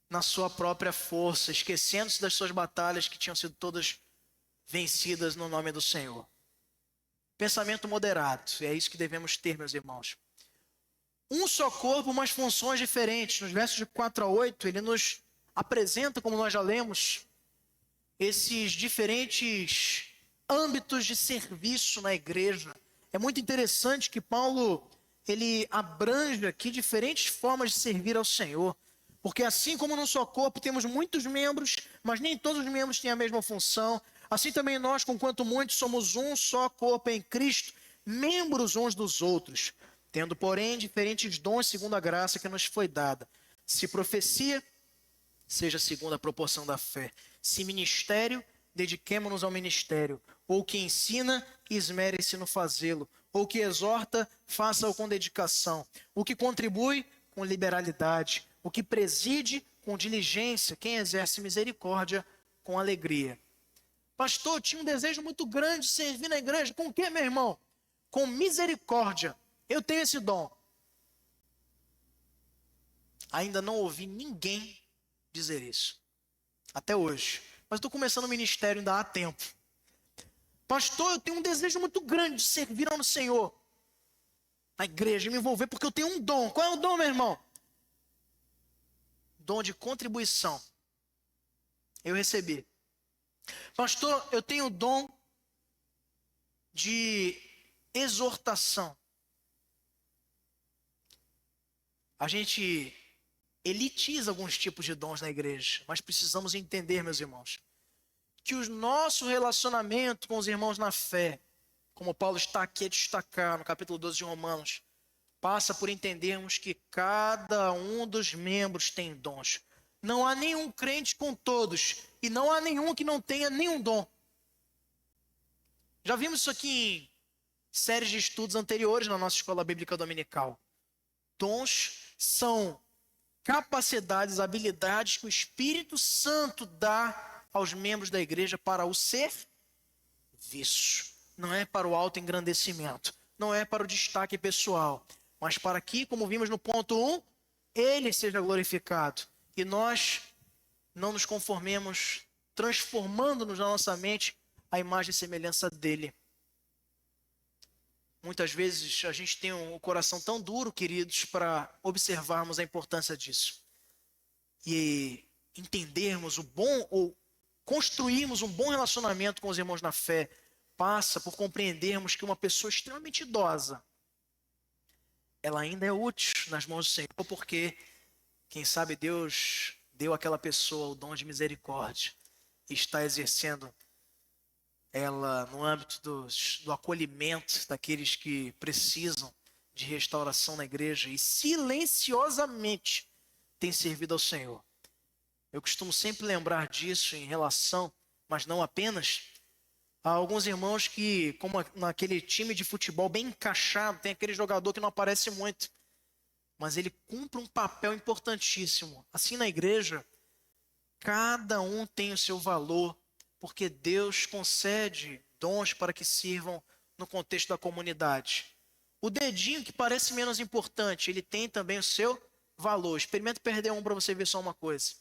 A: na sua própria força, esquecendo-se das suas batalhas que tinham sido todas vencidas no nome do Senhor. Pensamento moderado, é isso que devemos ter, meus irmãos. Um só corpo, mas funções diferentes. Nos versos de 4 a 8, ele nos apresenta, como nós já lemos, esses diferentes âmbitos de serviço na igreja. É muito interessante que Paulo, ele abrange aqui diferentes formas de servir ao Senhor. Porque assim como no seu corpo temos muitos membros, mas nem todos os membros têm a mesma função, assim também nós, conquanto muitos, somos um só corpo em Cristo, membros uns dos outros, tendo, porém, diferentes dons segundo a graça que nos foi dada. Se profecia, seja segundo a proporção da fé. Se ministério, dediquemo-nos ao ministério. Ou que ensina, esmere-se no fazê-lo. Ou que exorta, faça-o com dedicação. O que contribui, com liberalidade. O que preside, com diligência. Quem exerce misericórdia, com alegria. Pastor, eu tinha um desejo muito grande de servir na igreja. Com o que, meu irmão? Com misericórdia. Eu tenho esse dom. Ainda não ouvi ninguém dizer isso. Até hoje. Mas estou começando o ministério, ainda há tempo. Pastor, eu tenho um desejo muito grande de servir ao Senhor. Na igreja, me envolver, porque eu tenho um dom. Qual é o dom, meu irmão? Dom de contribuição. Eu recebi. Pastor, eu tenho o dom de exortação. A gente elitiza alguns tipos de dons na igreja, mas precisamos entender, meus irmãos, que o nosso relacionamento com os irmãos na fé, como Paulo está aqui a destacar no capítulo 12 de Romanos, passa por entendermos que cada um dos membros tem dons. Não há nenhum crente com todos, e não há nenhum que não tenha nenhum dom. Já vimos isso aqui em séries de estudos anteriores na nossa escola bíblica dominical. Dons são capacidades, habilidades que o Espírito Santo dá aos membros da igreja para o serviço. Não é para o autoengrandecimento, não é para o destaque pessoal, mas para que, como vimos no ponto 1, ele seja glorificado. E nós não nos conformemos, transformando-nos na nossa mente a imagem e semelhança dele. Muitas vezes a gente tem um coração tão duro, queridos, para observarmos a importância disso. E entendermos o bom, ou construirmos um bom relacionamento com os irmãos na fé, passa por compreendermos que uma pessoa extremamente idosa, ela ainda é útil nas mãos do Senhor, porque, quem sabe, Deus deu àquela pessoa o dom de misericórdia e está exercendo ela no âmbito do acolhimento daqueles que precisam de restauração na igreja e silenciosamente tem servido ao Senhor. Eu costumo sempre lembrar disso em relação, mas não apenas, a alguns irmãos que, como naquele time de futebol bem encaixado, tem aquele jogador que não aparece muito, mas ele cumpre um papel importantíssimo. Assim na igreja, cada um tem o seu valor, porque Deus concede dons para que sirvam no contexto da comunidade. O dedinho, que parece menos importante, ele tem também o seu valor. Experimenta perder um para você ver só uma coisa.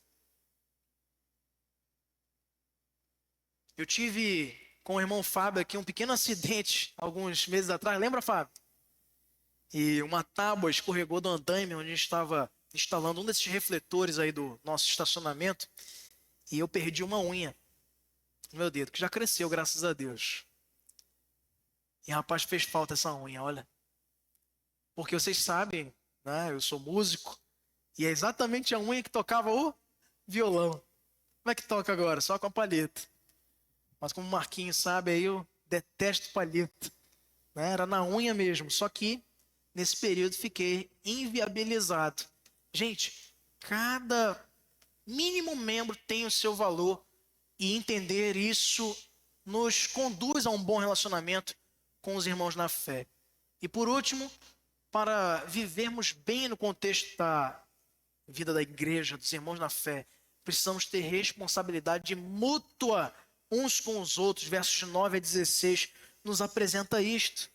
A: Eu tive com o irmão Fábio aqui um pequeno acidente alguns meses atrás. Lembra, Fábio? E uma tábua escorregou do andaime onde a gente estava instalando um desses refletores aí do nosso estacionamento. E eu perdi uma unha no meu dedo, que já cresceu, graças a Deus. E rapaz, fez falta essa unha, olha. Porque vocês sabem, né? Eu sou músico. E é exatamente a unha que tocava o violão. Como é que toca agora? Só com a palheta. Mas como o Marquinhos sabe, aí eu detesto palheta. Né? Era na unha mesmo. Só que nesse período fiquei inviabilizado. Gente, cada mínimo membro tem o seu valor. E entender isso nos conduz a um bom relacionamento com os irmãos na fé. E por último, para vivermos bem no contexto da vida da igreja, dos irmãos na fé, precisamos ter responsabilidade mútua uns com os outros. Versos 9 a 16 nos apresenta isto.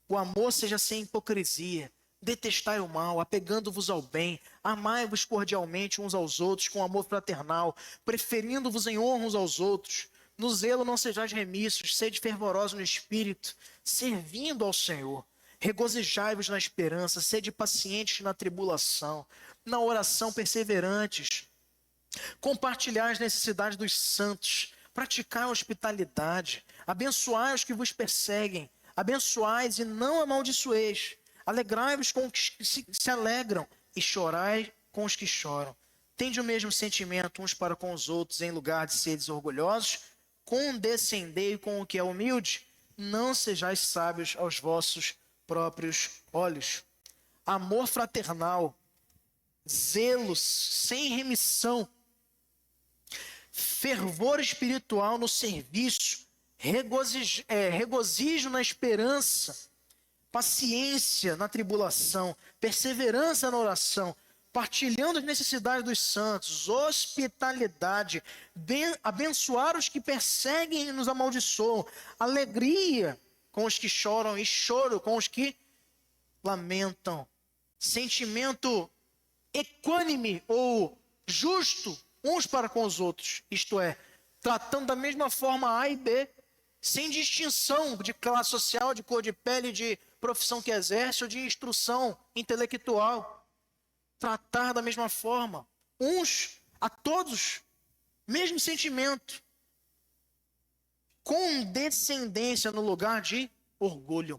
A: O amor seja sem hipocrisia. Detestai o mal, apegando-vos ao bem, amai-vos cordialmente uns aos outros com amor fraternal, preferindo-vos em honra uns aos outros. No zelo não sejais remissos, sede fervorosos no espírito, servindo ao Senhor. Regozijai-vos na esperança, sede pacientes na tribulação, na oração perseverantes. Compartilhai as necessidades dos santos, praticai a hospitalidade, abençoai os que vos perseguem, abençoais e não amaldiçoeis, alegrai-vos com os que se alegram e chorai com os que choram. Tende o mesmo sentimento uns para com os outros, em lugar de seres orgulhosos, condescendei com o que é humilde, não sejais sábios aos vossos próprios olhos. Amor fraternal, zelo sem remissão, fervor espiritual no serviço, regozijo na esperança, paciência na tribulação, perseverança na oração, partilhando as necessidades dos santos, hospitalidade, abençoar os que perseguem e nos amaldiçoam, alegria com os que choram e choro com os que lamentam, sentimento equânime ou justo uns para com os outros, isto é, tratando da mesma forma A e B, sem distinção de classe social, de cor de pele, de profissão que exerce ou de instrução intelectual. Tratar da mesma forma, uns a todos, mesmo sentimento, condescendência no lugar de orgulho.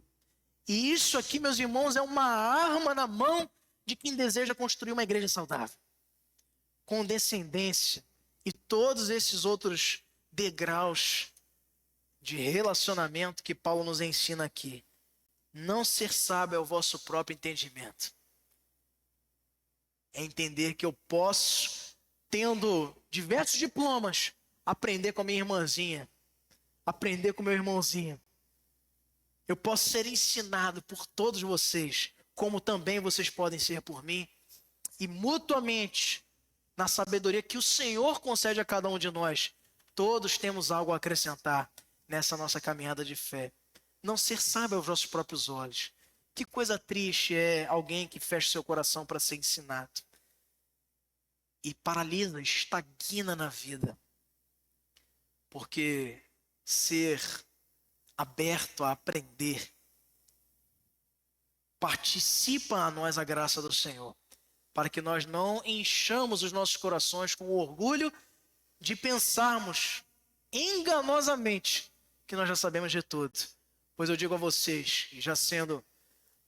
A: E isso aqui, meus irmãos, é uma arma na mão de quem deseja construir uma igreja saudável. Condescendência e todos esses outros degraus de relacionamento que Paulo nos ensina aqui. Não ser sábio é o vosso próprio entendimento. É entender que eu posso, tendo diversos diplomas, aprender com a minha irmãzinha, aprender com o meu irmãozinho. Eu posso ser ensinado por todos vocês, como também vocês podem ser por mim, e mutuamente, na sabedoria que o Senhor concede a cada um de nós, todos temos algo a acrescentar nessa nossa caminhada de fé. Não ser sábio aos nossos próprios olhos. Que coisa triste é alguém que fecha seu coração para ser ensinado e paralisa, estagna na vida. Porque ser aberto a aprender participa a nós a graça do Senhor, para que nós não enchamos os nossos corações com o orgulho de pensarmos enganosamente que nós já sabemos de tudo. Pois eu digo a vocês, já sendo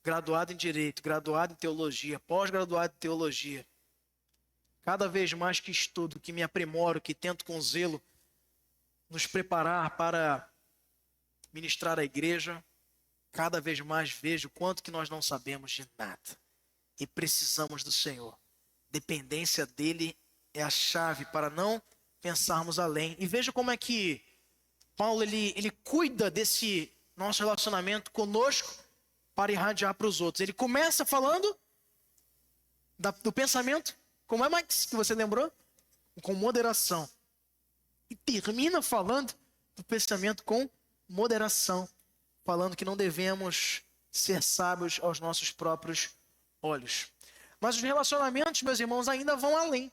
A: graduado em Direito, graduado em Teologia, pós-graduado em Teologia, cada vez mais que estudo, que me aprimoro, que tento com zelo nos preparar para ministrar a igreja, cada vez mais vejo quanto que nós não sabemos de nada. E precisamos do Senhor. Dependência dele é a chave para não pensarmos além. E veja como é que Paulo ele cuida desse nosso relacionamento conosco para irradiar para os outros. Ele começa falando do pensamento, como é, Max, que você lembrou? Com moderação. E termina falando do pensamento com moderação, falando que não devemos ser sábios aos nossos próprios olhos. Mas os relacionamentos, meus irmãos, ainda vão além.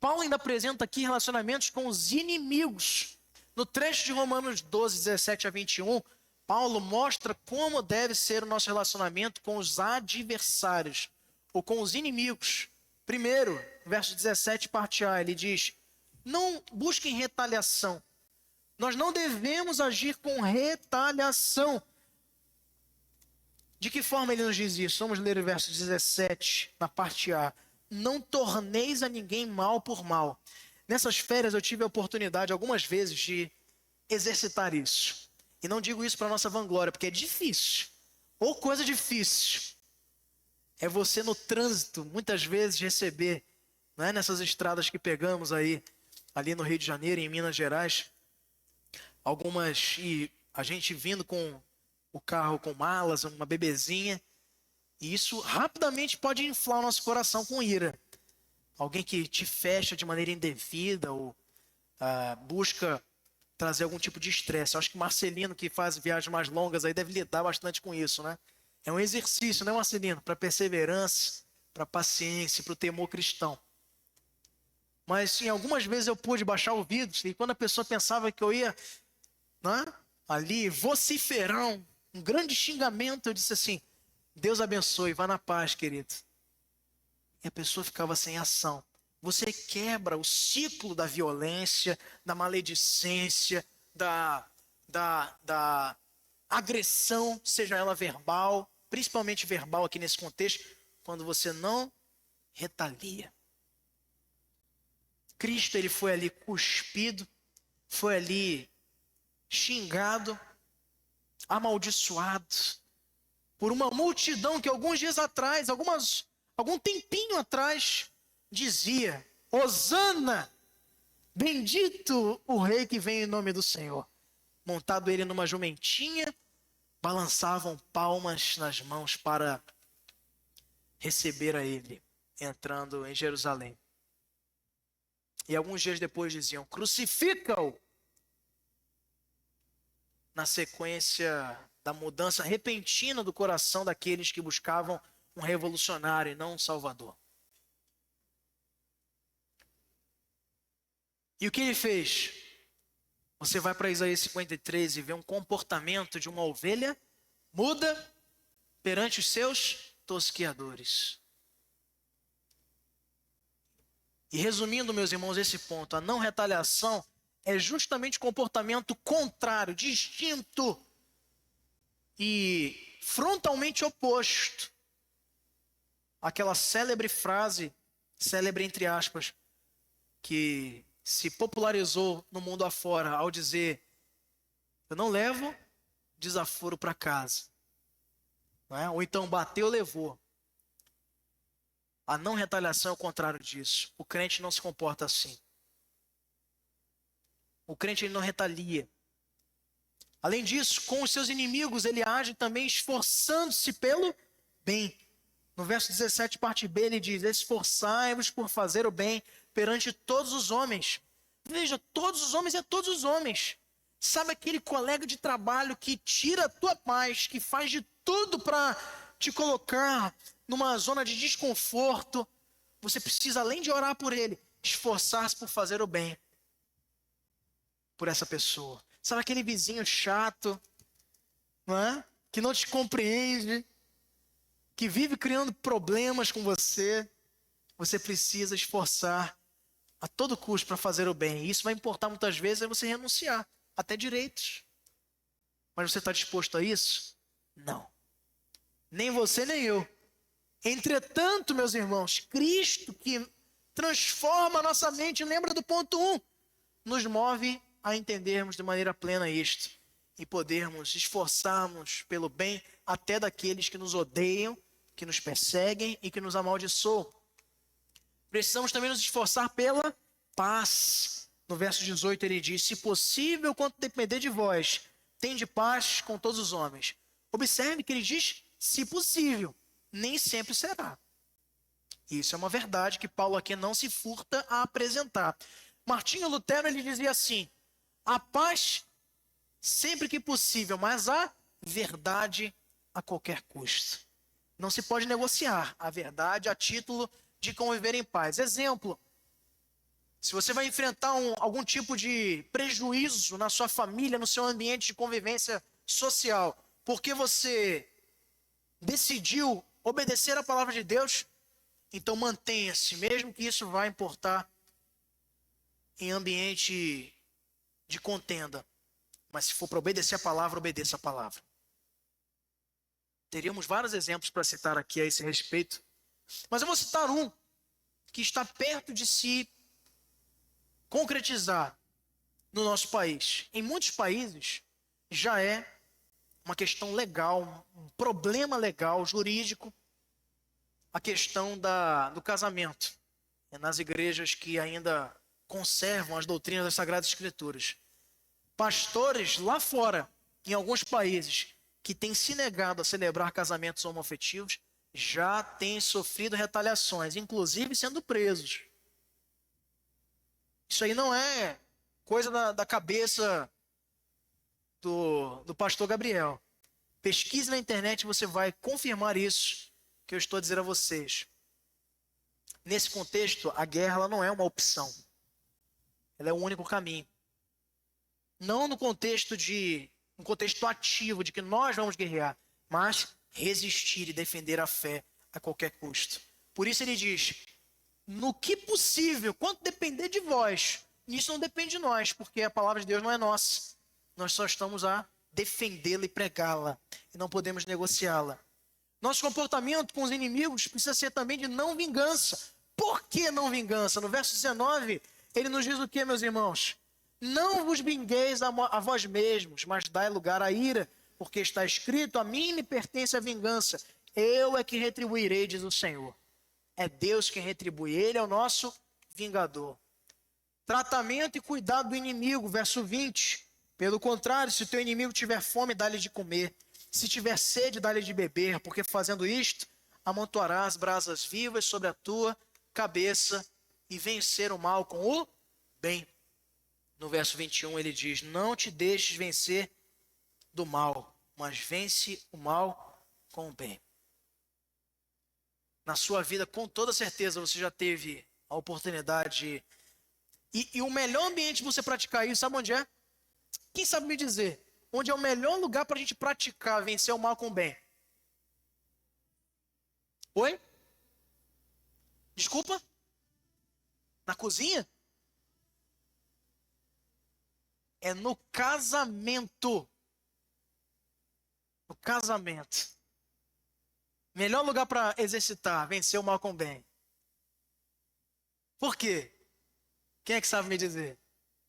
A: Paulo ainda apresenta aqui relacionamentos com os inimigos. No trecho de Romanos 12, 17 a 21, Paulo mostra como deve ser o nosso relacionamento com os adversários, ou com os inimigos. Primeiro, verso 17, parte A, ele diz: não busquem retaliação. Nós não devemos agir com retaliação. De que forma ele nos diz isso? Vamos ler o verso 17, na parte A. Não torneis a ninguém mal por mal. Nessas férias eu tive a oportunidade algumas vezes de exercitar isso. E não digo isso para nossa vanglória, porque é difícil. Ou coisa difícil. É você no trânsito, muitas vezes, receber, não é, nessas estradas que pegamos aí, ali no Rio de Janeiro, em Minas Gerais, algumas, e a gente vindo com o carro com malas, uma bebezinha, e isso rapidamente pode inflar o nosso coração com ira. Alguém que te fecha de maneira indevida ou busca trazer algum tipo de estresse. Acho que Marcelino, que faz viagens mais longas, aí deve lidar bastante com isso, né? É um exercício, né, Marcelino? Para perseverança, para paciência, para o temor cristão. Mas sim, algumas vezes eu pude baixar ouvidos, e quando a pessoa pensava que eu ia, né, ali vociferar um grande xingamento, eu disse assim: Deus abençoe, vá na paz, querido. E a pessoa ficava sem ação. você quebra o ciclo da violência, da maledicência, da agressão, seja ela verbal, principalmente verbal aqui nesse contexto, quando você não retalia. Cristo, ele foi ali cuspido, foi ali xingado, amaldiçoado por uma multidão que alguns dias atrás, algum tempinho atrás, dizia: Hosana, bendito o rei que vem em nome do Senhor. Montado ele numa jumentinha, balançavam palmas nas mãos para receber a ele, entrando em Jerusalém. E alguns dias depois diziam: crucifica-o! Na sequência da mudança repentina do coração daqueles que buscavam um revolucionário e não um salvador. E o que ele fez? Você vai para Isaías 53 e vê um comportamento de uma ovelha muda perante os seus tosqueadores. E resumindo, meus irmãos, esse ponto, a não retaliação é justamente o comportamento contrário, distinto e frontalmente oposto àquela célebre frase, célebre entre aspas, que se popularizou no mundo afora ao dizer: eu não levo desaforo para casa. Não é? Ou então bateu, levou. A não retaliação é o contrário disso. O crente não se comporta assim. O crente, ele não retalia. Além disso, com os seus inimigos, ele age também esforçando-se pelo bem. No verso 17, parte B, ele diz: esforçai-vos por fazer o bem perante todos os homens. Veja, todos os homens é todos os homens. Sabe aquele colega de trabalho que tira a tua paz, que faz de tudo para te colocar numa zona de desconforto? Você precisa, além de orar por ele, esforçar-se por fazer o bem por essa pessoa. Sabe aquele vizinho chato, não é? Que não te compreende, que vive criando problemas com você? Você precisa esforçar a todo custo para fazer o bem. E isso vai importar muitas vezes é você renunciar até direitos. Mas você está disposto a isso? Não. Nem você, nem eu. Entretanto, meus irmãos, Cristo, que transforma a nossa mente, lembra do ponto 1, nos move a entendermos de maneira plena isto e podermos esforçarmos pelo bem até daqueles que nos odeiam, que nos perseguem e que nos amaldiçoam. Precisamos também nos esforçar pela paz. No verso 18 ele diz: se possível, quanto depender de vós, tende paz com todos os homens. Observe que ele diz: se possível, nem sempre será. Isso é uma verdade que Paulo aqui não se furta a apresentar. Martinho Lutero, ele dizia assim: a paz sempre que possível, mas a verdade a qualquer custo. Não se pode negociar a verdade a título de conviver em paz. Exemplo: se você vai enfrentar algum tipo de prejuízo na sua família, no seu ambiente de convivência social, porque você decidiu obedecer a palavra de Deus, então mantenha-se, mesmo que isso vá importar em ambiente de contenda. Mas se for para obedecer a palavra, obedeça a palavra. Teríamos vários exemplos para citar aqui a esse respeito, mas eu vou citar um que está perto de se concretizar no nosso país. Em muitos países já é uma questão legal, um problema legal, jurídico, a questão do casamento. É nas igrejas que ainda conservam as doutrinas das Sagradas Escrituras. Pastores lá fora, em alguns países, que têm se negado a celebrar casamentos homoafetivos, já têm sofrido retaliações, inclusive sendo presos. Isso aí não é coisa da cabeça do pastor Gabriel. Pesquise na internet e você vai confirmar isso que eu estou a dizer a vocês. Nesse contexto, a guerra ela não é uma opção. Ela é o único caminho. Não no contexto um contexto ativo de que nós vamos guerrear, mas resistir e defender a fé a qualquer custo. Por isso ele diz: no que possível, quanto depender de vós. Isso não depende de nós, porque a palavra de Deus não é nossa. Nós só estamos a defendê-la e pregá-la, e não podemos negociá-la. Nosso comportamento com os inimigos precisa ser também de não vingança. Por que não vingança? No verso 19, ele nos diz o que, meus irmãos? Não vos vingueis a vós mesmos, mas dai lugar à ira, porque está escrito, a mim me pertence a vingança. Eu é que retribuirei, diz o Senhor. É Deus quem retribui, Ele é o nosso vingador. Tratamento e cuidado do inimigo, verso 20. Pelo contrário, se o teu inimigo tiver fome, dá-lhe de comer. Se tiver sede, dá-lhe de beber, porque fazendo isto, amontoarás brasas vivas sobre a tua cabeça e vencer o mal com o bem. No verso 21 ele diz, não te deixes vencer do mal, mas vence o mal com o bem. Na sua vida, com toda certeza, você já teve a oportunidade. E o melhor ambiente de você praticar isso, sabe onde é? Quem sabe me dizer? Onde é o melhor lugar para a gente praticar, vencer o mal com o bem? Oi? Desculpa? Na cozinha? É no casamento. No casamento. Melhor lugar para exercitar, vencer o mal com o bem. Por quê? Quem é que sabe me dizer?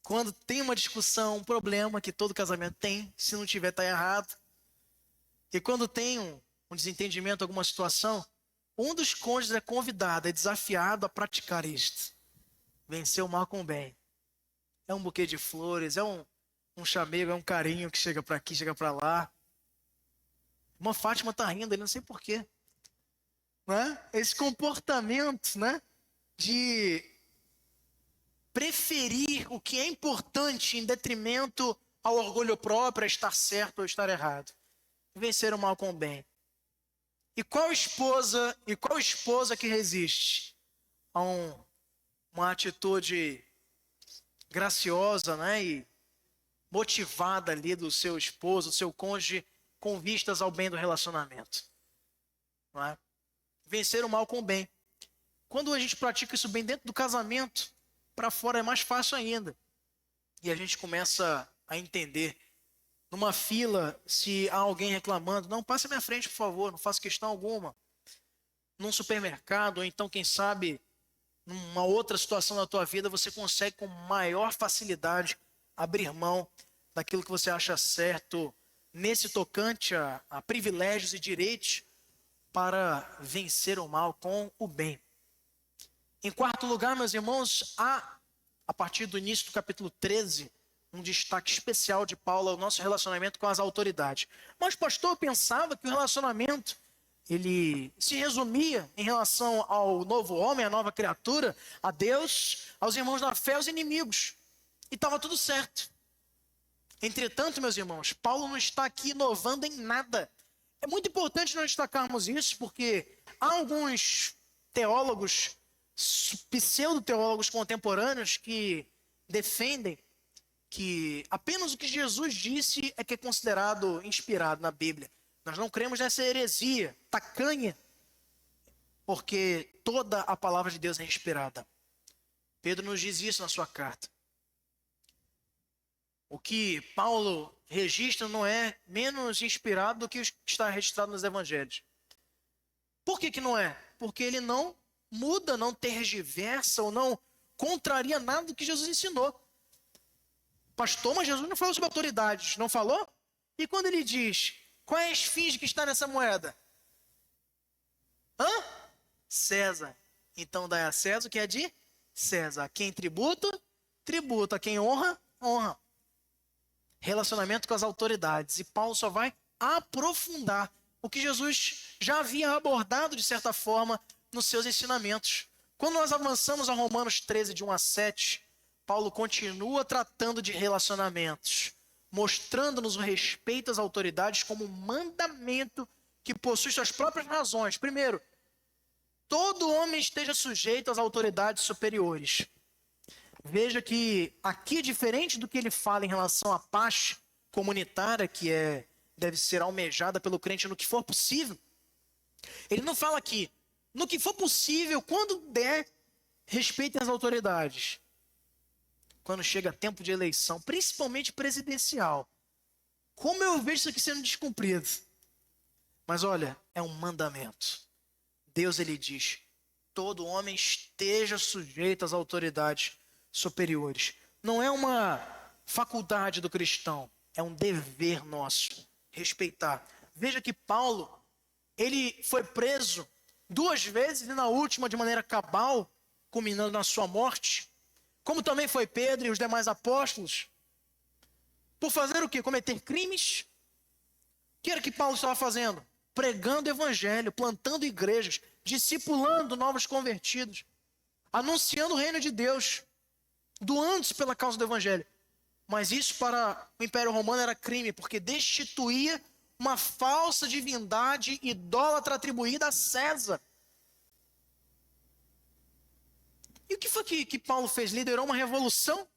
A: Quando tem uma discussão, um problema que todo casamento tem, se não tiver, está errado. E quando tem um desentendimento, alguma situação, um dos cônjuges é convidado, é desafiado a praticar isto. Vencer o mal com o bem. É um buquê de flores, é um chamego, é um carinho que chega para aqui, chega para lá. Uma Fátima está rindo ali, não sei porquê. Né? Esse comportamento, né, de preferir o que é importante em detrimento ao orgulho próprio, a estar certo ou estar errado. Vencer o mal com o bem. E qual esposa que resiste a uma atitude graciosa, né, e motivada ali do seu esposo, do seu cônjuge, com vistas ao bem do relacionamento? Não é? Vencer o mal com o bem. Quando a gente pratica isso bem dentro do casamento, para fora é mais fácil ainda. E a gente começa a entender. Numa fila, se há alguém reclamando, não, passe à minha frente, por favor, não faço questão alguma. Num supermercado, ou então, quem sabe, numa outra situação da tua vida, você consegue com maior facilidade abrir mão daquilo que você acha certo, nesse tocante a privilégios e direitos, para vencer o mal com o bem. Em quarto lugar, meus irmãos, há, a partir do início do capítulo 13, um destaque especial de Paulo ao nosso relacionamento com as autoridades. Mas, pastor, eu pensava que o relacionamento, ele se resumia em relação ao novo homem, à nova criatura, a Deus, aos irmãos da fé, aos inimigos. E estava tudo certo. Entretanto, meus irmãos, Paulo não está aqui inovando em nada. É muito importante nós destacarmos isso, porque há alguns teólogos, pseudo-teólogos contemporâneos, que defendem que apenas o que Jesus disse é que é considerado inspirado na Bíblia. Nós não cremos nessa heresia tacanha, porque toda a palavra de Deus é inspirada. Pedro nos diz isso na sua carta. O que Paulo registra não é menos inspirado do que o que está registrado nos evangelhos. Por que não é? Porque ele não muda, não tergiversa ou não contraria nada do que Jesus ensinou. Pastor, mas Jesus não falou sobre autoridades, não falou? E quando ele diz, qual é a esfinge que está nessa moeda? César. Então dá a César o que é de César. A quem tributa, tributa. A quem honra, honra. Relacionamento com as autoridades. E Paulo só vai aprofundar o que Jesus já havia abordado de certa forma nos seus ensinamentos. Quando nós avançamos a Romanos 13, de 1 a 7, Paulo continua tratando de relacionamentos, mostrando-nos o respeito às autoridades como um mandamento que possui suas próprias razões. Primeiro, todo homem esteja sujeito às autoridades superiores. Veja que aqui, diferente do que ele fala em relação à paz comunitária, que deve ser almejada pelo crente no que for possível, ele não fala aqui, no que for possível, quando der, respeitem as autoridades. Quando chega tempo de eleição, principalmente presidencial, como eu vejo isso aqui sendo descumprido? Mas olha, é um mandamento. Deus, ele diz, todo homem esteja sujeito às autoridades superiores. Não é uma faculdade do cristão, é um dever nosso, respeitar. Veja que Paulo, ele foi preso 2 vezes e na última de maneira cabal, culminando na sua morte, como também foi Pedro e os demais apóstolos, por fazer o quê? Cometer crimes? O que era que Paulo estava fazendo? Pregando o evangelho, plantando igrejas, discipulando novos convertidos, anunciando o reino de Deus, doando-se pela causa do evangelho. Mas isso para o Império Romano era crime, porque destituía uma falsa divindade idólatra atribuída a César. E o que foi que Paulo fez? Liderou uma revolução?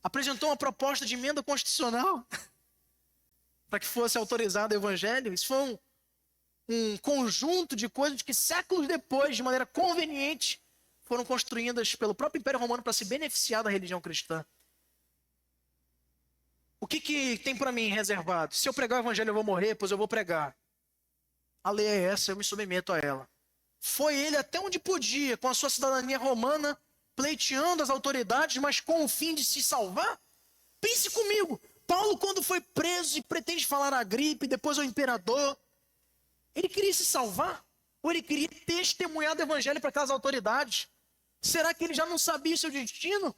A: Apresentou uma proposta de emenda constitucional para que fosse autorizado o evangelho? Isso foi um conjunto de coisas que séculos depois, de maneira conveniente, foram construídas pelo próprio Império Romano para se beneficiar da religião cristã. O que tem para mim reservado? Se eu pregar o evangelho eu vou morrer, pois eu vou pregar. A lei é essa, eu me submeto a ela. Foi ele até onde podia, com a sua cidadania romana, pleiteando as autoridades, mas com o fim de se salvar? Pense comigo, Paulo, quando foi preso e pretende falar a Agripa e depois ao imperador, ele queria se salvar? Ou ele queria testemunhar do evangelho para aquelas autoridades? Será que ele já não sabia o seu destino?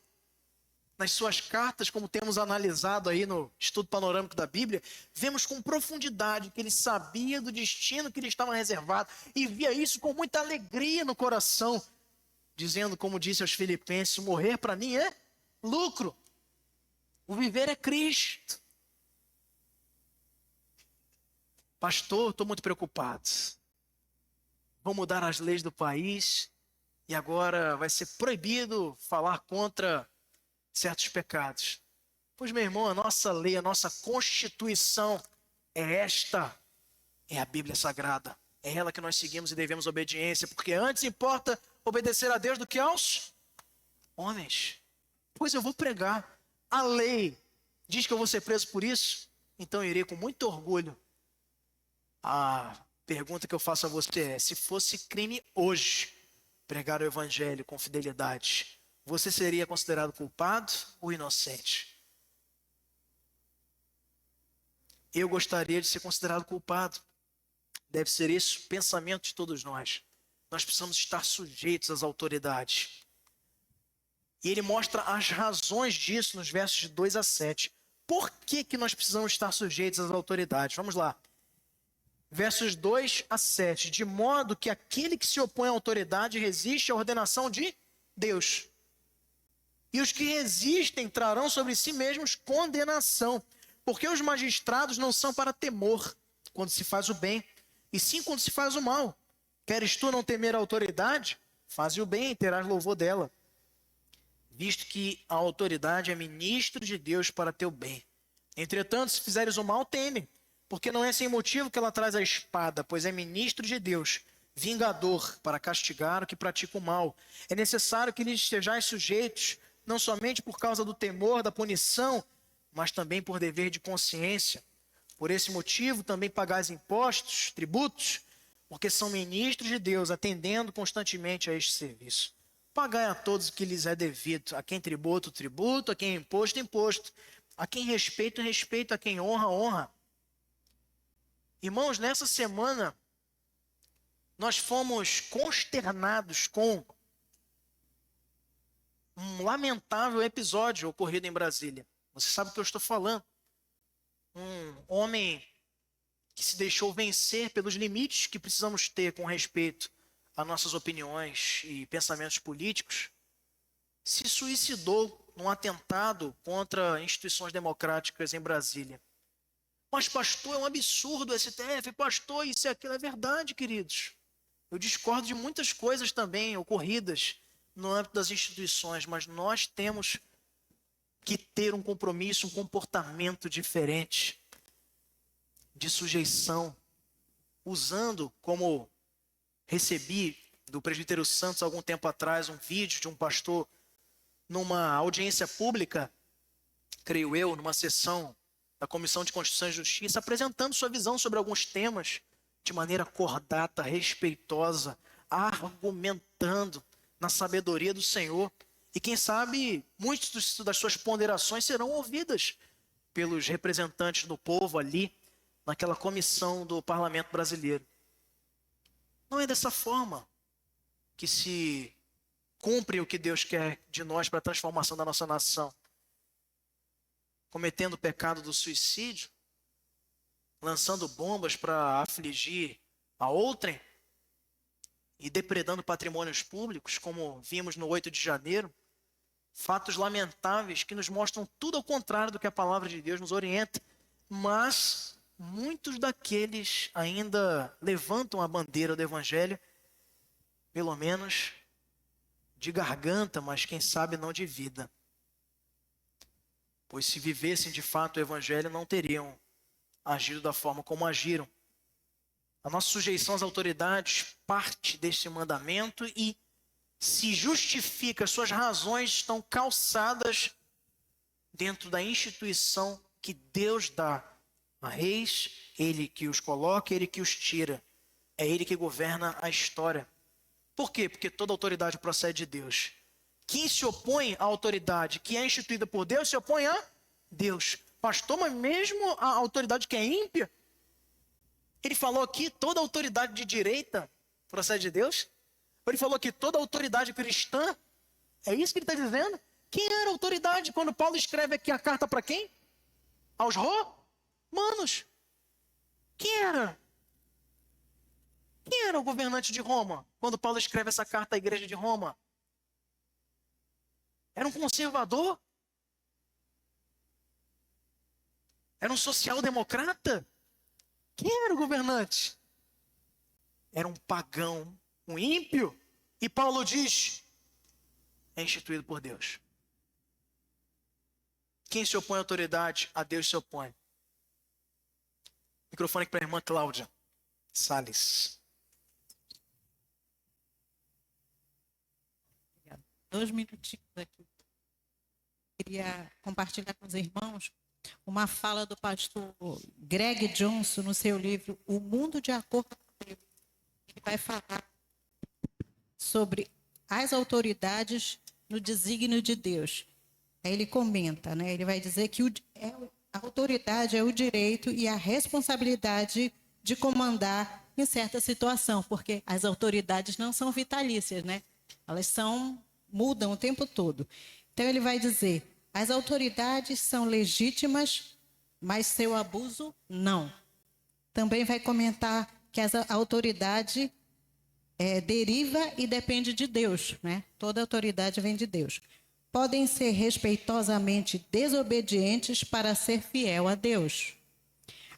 A: Nas suas cartas, como temos analisado aí no estudo panorâmico da Bíblia, vemos com profundidade que ele sabia do destino que lhe estava reservado e via isso com muita alegria no coração, dizendo, como disse aos Filipenses, morrer para mim é lucro, o viver é Cristo. Pastor, estou muito preocupado. Vão mudar as leis do país e agora vai ser proibido falar contra certos pecados. Pois, meu irmão, a nossa lei, a nossa Constituição é esta, é a Bíblia Sagrada. É ela que nós seguimos e devemos obediência, porque antes importa obedecer a Deus do que aos homens. Pois eu vou pregar. A lei diz que eu vou ser preso por isso, então eu irei com muito orgulho. A pergunta que eu faço a você é, se fosse crime hoje pregar o evangelho com fidelidade, você seria considerado culpado ou inocente? Eu gostaria de ser considerado culpado. Deve ser esse o pensamento de todos nós. Nós precisamos estar sujeitos às autoridades. E ele mostra as razões disso nos versos de 2 a 7. Por que nós precisamos estar sujeitos às autoridades? Vamos lá. Versos 2 a 7. De modo que aquele que se opõe à autoridade resiste à ordenação de Deus. E os que resistem trarão sobre si mesmos condenação, porque os magistrados não são para temor quando se faz o bem, e sim quando se faz o mal. Queres tu não temer a autoridade? Faze o bem e terás louvor dela, visto que a autoridade é ministro de Deus para teu bem. Entretanto, se fizeres o mal, teme, porque não é sem motivo que ela traz a espada, pois é ministro de Deus, vingador para castigar o que pratica o mal. É necessário que lhes estejais sujeitos, não somente por causa do temor da punição, mas também por dever de consciência. Por esse motivo também pagais impostos, tributos, porque são ministros de Deus, atendendo constantemente a este serviço. Pagai a todos o que lhes é devido, a quem tributo, tributo, a quem imposto, imposto, a quem respeito, respeito, a quem honra, honra. Irmãos, nessa semana, nós fomos consternados com um lamentável episódio ocorrido em Brasília. Você sabe o que eu estou falando. Um homem que se deixou vencer pelos limites que precisamos ter com respeito a nossas opiniões e pensamentos políticos, se suicidou num atentado contra instituições democráticas em Brasília. Mas, pastor, é um absurdo o STF, pastor, isso e aquilo. É verdade, queridos. Eu discordo de muitas coisas também ocorridas no âmbito das instituições, mas nós temos que ter um compromisso, um comportamento diferente, de sujeição, usando, como recebi do presbítero Santos, algum tempo atrás, um vídeo de um pastor numa audiência pública, creio eu, numa sessão da Comissão de Constituição e Justiça, apresentando sua visão sobre alguns temas de maneira cordata, respeitosa, argumentando na sabedoria do Senhor. E quem sabe, muitas das suas ponderações serão ouvidas pelos representantes do povo ali, naquela comissão do Parlamento Brasileiro. Não é dessa forma que se cumpre o que Deus quer de nós para a transformação da nossa nação. Cometendo o pecado do suicídio, lançando bombas para afligir a outrem e depredando patrimônios públicos, como vimos no 8 de janeiro. Fatos lamentáveis que nos mostram tudo ao contrário do que a palavra de Deus nos orienta. Mas muitos daqueles ainda levantam a bandeira do evangelho, pelo menos de garganta, mas quem sabe não de vida. Pois se vivessem de fato o evangelho, não teriam agido da forma como agiram. A nossa sujeição às autoridades parte deste mandamento e se justifica, suas razões estão calçadas dentro da instituição que Deus dá a reis, Ele que os coloca, Ele que os tira. É Ele que governa a história. Por quê? Porque toda autoridade procede de Deus. Quem se opõe à autoridade que é instituída por Deus, se opõe a Deus. Pastor, mas mesmo a autoridade que é ímpia, ele falou aqui, toda autoridade de direita procede de Deus. Ele falou que toda autoridade cristã, é isso que ele está dizendo? Quem era a autoridade quando Paulo escreve aqui a carta para quem? Aos romanos. Quem era? Quem era o governante de Roma quando Paulo escreve essa carta à igreja de Roma? Era um conservador? Era um social-democrata? Quem era o governante? Era um pagão, um ímpio. E Paulo diz, é instituído por Deus. Quem se opõe à autoridade, a Deus se opõe. Microfone para a irmã Cláudia Salles.
E: 2 minutinhos aqui. Queria compartilhar com os irmãos uma fala do pastor Greg Johnson no seu livro O Mundo de Acordo com Deus. Ele vai falar sobre as autoridades no desígnio de Deus. Aí ele comenta, né? Ele vai dizer que a autoridade é o direito e a responsabilidade de comandar em certa situação, porque as autoridades não são vitalícias, né? Elas mudam o tempo todo. Então ele vai dizer, as autoridades são legítimas, mas seu abuso não. Também vai comentar que a autoridade deriva e depende de Deus, né? Toda autoridade vem de Deus. Podem ser respeitosamente desobedientes para ser fiel a Deus.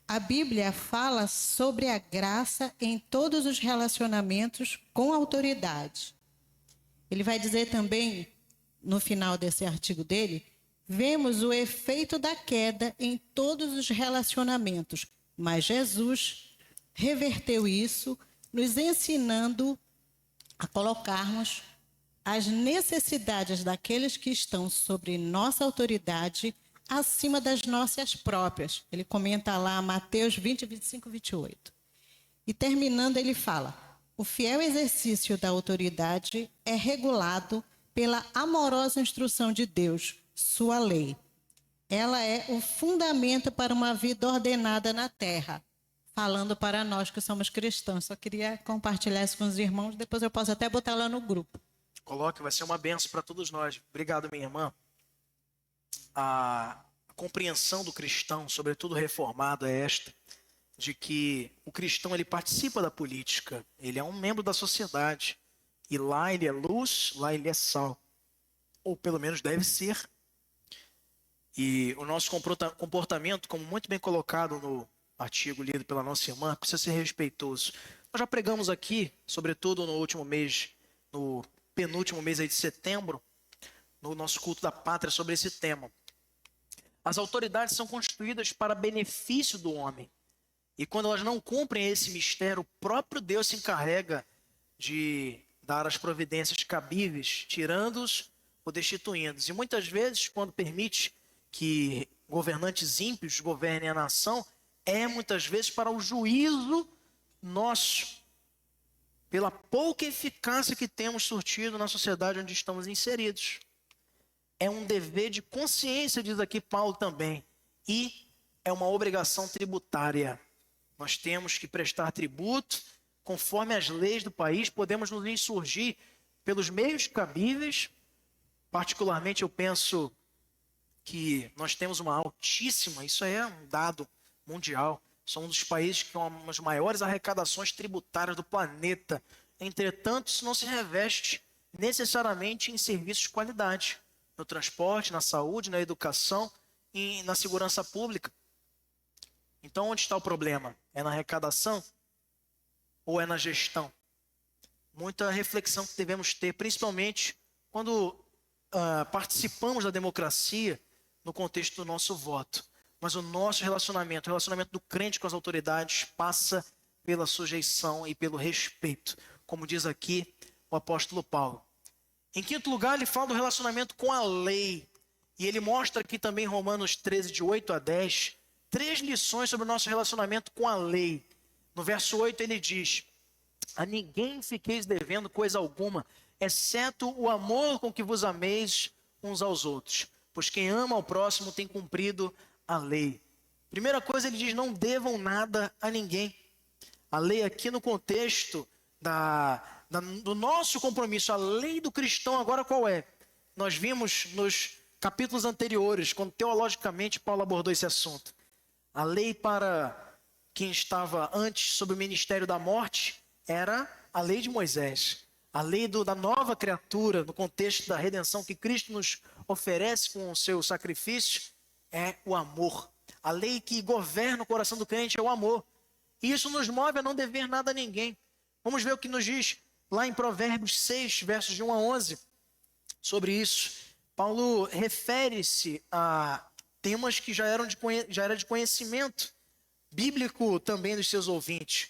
E: A Bíblia fala sobre a graça em todos os relacionamentos com a autoridade. Ele vai dizer também, no final desse artigo dele, vemos o efeito da queda em todos os relacionamentos, mas Jesus reverteu isso, nos ensinando a colocarmos as necessidades daqueles que estão sobre nossa autoridade acima das nossas próprias. Ele comenta lá Mateus 20, 25, 28. E terminando ele fala, o fiel exercício da autoridade é regulado pela amorosa instrução de Deus, sua lei. Ela é o fundamento para uma vida ordenada na terra. Falando para nós que somos cristãos. Só queria compartilhar isso com os irmãos, depois eu posso até botar lá no grupo.
A: Coloque, vai ser uma benção para todos nós. Obrigado, minha irmã. A compreensão do cristão, sobretudo reformado, é esta, de que o cristão ele participa da política, ele é um membro da sociedade, e lá ele é luz, lá ele é sal, ou pelo menos deve ser. E o nosso comportamento, como muito bem colocado no artigo lido pela nossa irmã, precisa ser respeitoso. Nós já pregamos aqui, sobretudo no último mês, no penúltimo mês aí de setembro, no nosso culto da pátria, sobre esse tema. As autoridades são constituídas para benefício do homem. E quando elas não cumprem esse mistério, o próprio Deus se encarrega de dar as providências cabíveis, tirando-os ou destituindo-os. E muitas vezes, quando permite que governantes ímpios governem a nação, é muitas vezes para o juízo nosso, pela pouca eficácia que temos surtido na sociedade onde estamos inseridos. É um dever de consciência, diz aqui Paulo também, e é uma obrigação tributária. Nós temos que prestar tributo conforme as leis do país, podemos nos insurgir pelos meios cabíveis. Particularmente, eu penso que nós temos uma altíssima, isso é um dado mundial, somos um dos países que tem as maiores arrecadações tributárias do planeta. Entretanto, isso não se reveste necessariamente em serviços de qualidade, no transporte, na saúde, na educação e na segurança pública. Então, onde está o problema? É na arrecadação ou é na gestão? Muita reflexão que devemos ter, principalmente quando participamos da democracia no contexto do nosso voto. Mas o nosso relacionamento, o relacionamento do crente com as autoridades, passa pela sujeição e pelo respeito, como diz aqui o apóstolo Paulo. Em quinto lugar, ele fala do relacionamento com a lei. E ele mostra aqui também em Romanos 13, de 8 a 10, 3 lições sobre o nosso relacionamento com a lei. No verso 8 ele diz: a ninguém fiqueis devendo coisa alguma, exceto o amor com que vos ameis uns aos outros. Pois quem ama ao próximo tem cumprido a lei. Primeira coisa, ele diz: não devam nada a ninguém. A lei aqui no contexto do nosso compromisso, a lei do cristão agora qual é? Nós vimos nos capítulos anteriores, quando teologicamente Paulo abordou esse assunto. A lei para quem estava antes sob o ministério da morte era a lei de Moisés. A lei da nova criatura, no contexto da redenção que Cristo nos oferece com o seu sacrifício, é o amor. A lei que governa o coração do crente é o amor. E isso nos move a não dever nada a ninguém. Vamos ver o que nos diz lá em Provérbios 6, versos de 1 a 11, sobre isso. Paulo refere-se a temas que já era de conhecimento bíblico também dos seus ouvintes.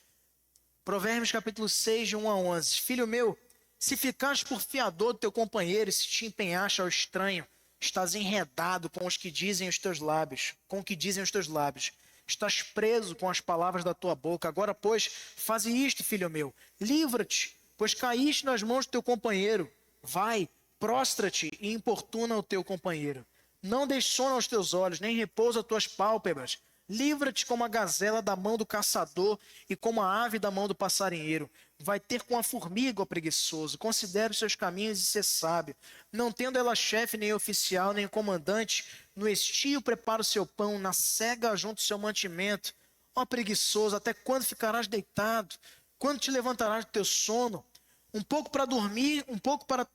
A: Provérbios capítulo 6, de 1 a 11. Filho meu, se ficares por fiador do teu companheiro e se te empenhaste ao estranho, estás enredado com os que dizem os teus lábios, com o que dizem os teus lábios. Estás preso com as palavras da tua boca. Agora, pois, faze isto, filho meu. Livra-te, pois caíste nas mãos do teu companheiro. Vai, prostra-te e importuna o teu companheiro. Não deixe sono aos teus olhos, nem repousa as tuas pálpebras. Livra-te como a gazela da mão do caçador e como a ave da mão do passarinheiro. Vai ter com a formiga, ó preguiçoso. Considere os seus caminhos e ser sábio. Não tendo ela chefe, nem oficial, nem comandante, no estio prepara o seu pão, na cega junto o seu mantimento. Ó preguiçoso, até quando ficarás deitado? Quando te levantarás do teu sono? Um pouco para dormir, um pouco para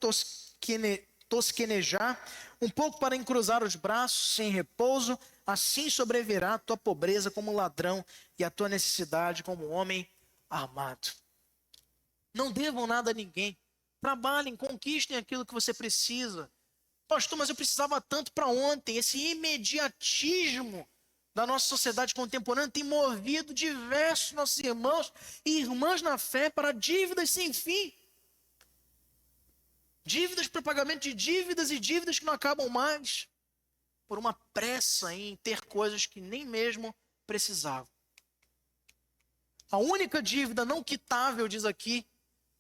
A: tosquenejar, um pouco para encruzar os braços sem repouso. Assim sobrevirá a tua pobreza como ladrão e a tua necessidade como homem armado. Não devam nada a ninguém. Trabalhem, conquistem aquilo que você precisa. Pastor, mas eu precisava tanto para ontem. Esse imediatismo da nossa sociedade contemporânea tem movido diversos nossos irmãos e irmãs na fé para dívidas sem fim. Dívidas para pagamento de dívidas e dívidas que não acabam mais. Por uma pressa em ter coisas que nem mesmo precisavam. A única dívida não quitável, diz aqui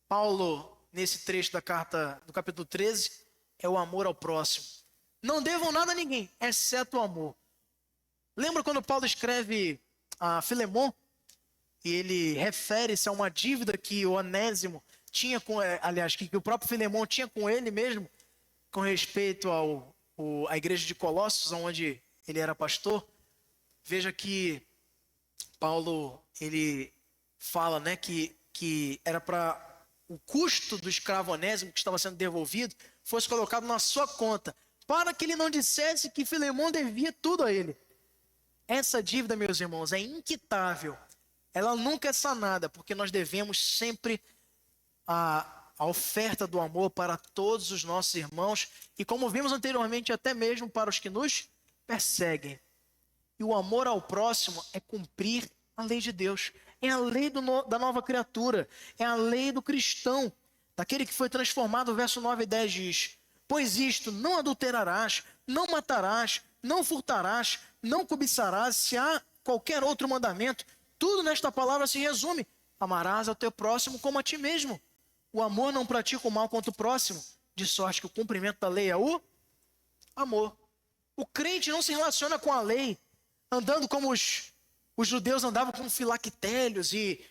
A: Paulo, nesse trecho da carta do capítulo 13, é o amor ao próximo. Não devam nada a ninguém, exceto o amor. Lembra quando Paulo escreve a Filemon? E ele refere-se a uma dívida que o Onésimo tinha com, que o próprio Filemon tinha com ele mesmo, com respeito à igreja de Colossos, onde ele era pastor. Veja que Paulo, ele fala, né, que era para o custo do escravo Onésimo que estava sendo devolvido fosse colocado na sua conta, para que ele não dissesse que Filemon devia tudo a ele. Essa dívida, meus irmãos, é inquitável. Ela nunca é sanada, porque nós devemos sempre a oferta do amor para todos os nossos irmãos e, como vimos anteriormente, até mesmo para os que nos perseguem. E o amor ao próximo é cumprir a lei de Deus. É a lei da nova criatura. É a lei do cristão. daquele que foi transformado, o verso 9 e 10 diz: pois isto, não adulterarás, não matarás, não furtarás, não cobiçarás, se há qualquer outro mandamento, tudo nesta palavra se resume: amarás ao teu próximo como a ti mesmo. O amor não pratica o mal contra o próximo, de sorte que o cumprimento da lei é o amor. O crente não se relaciona com a lei, andando como os judeus andavam com filactérios e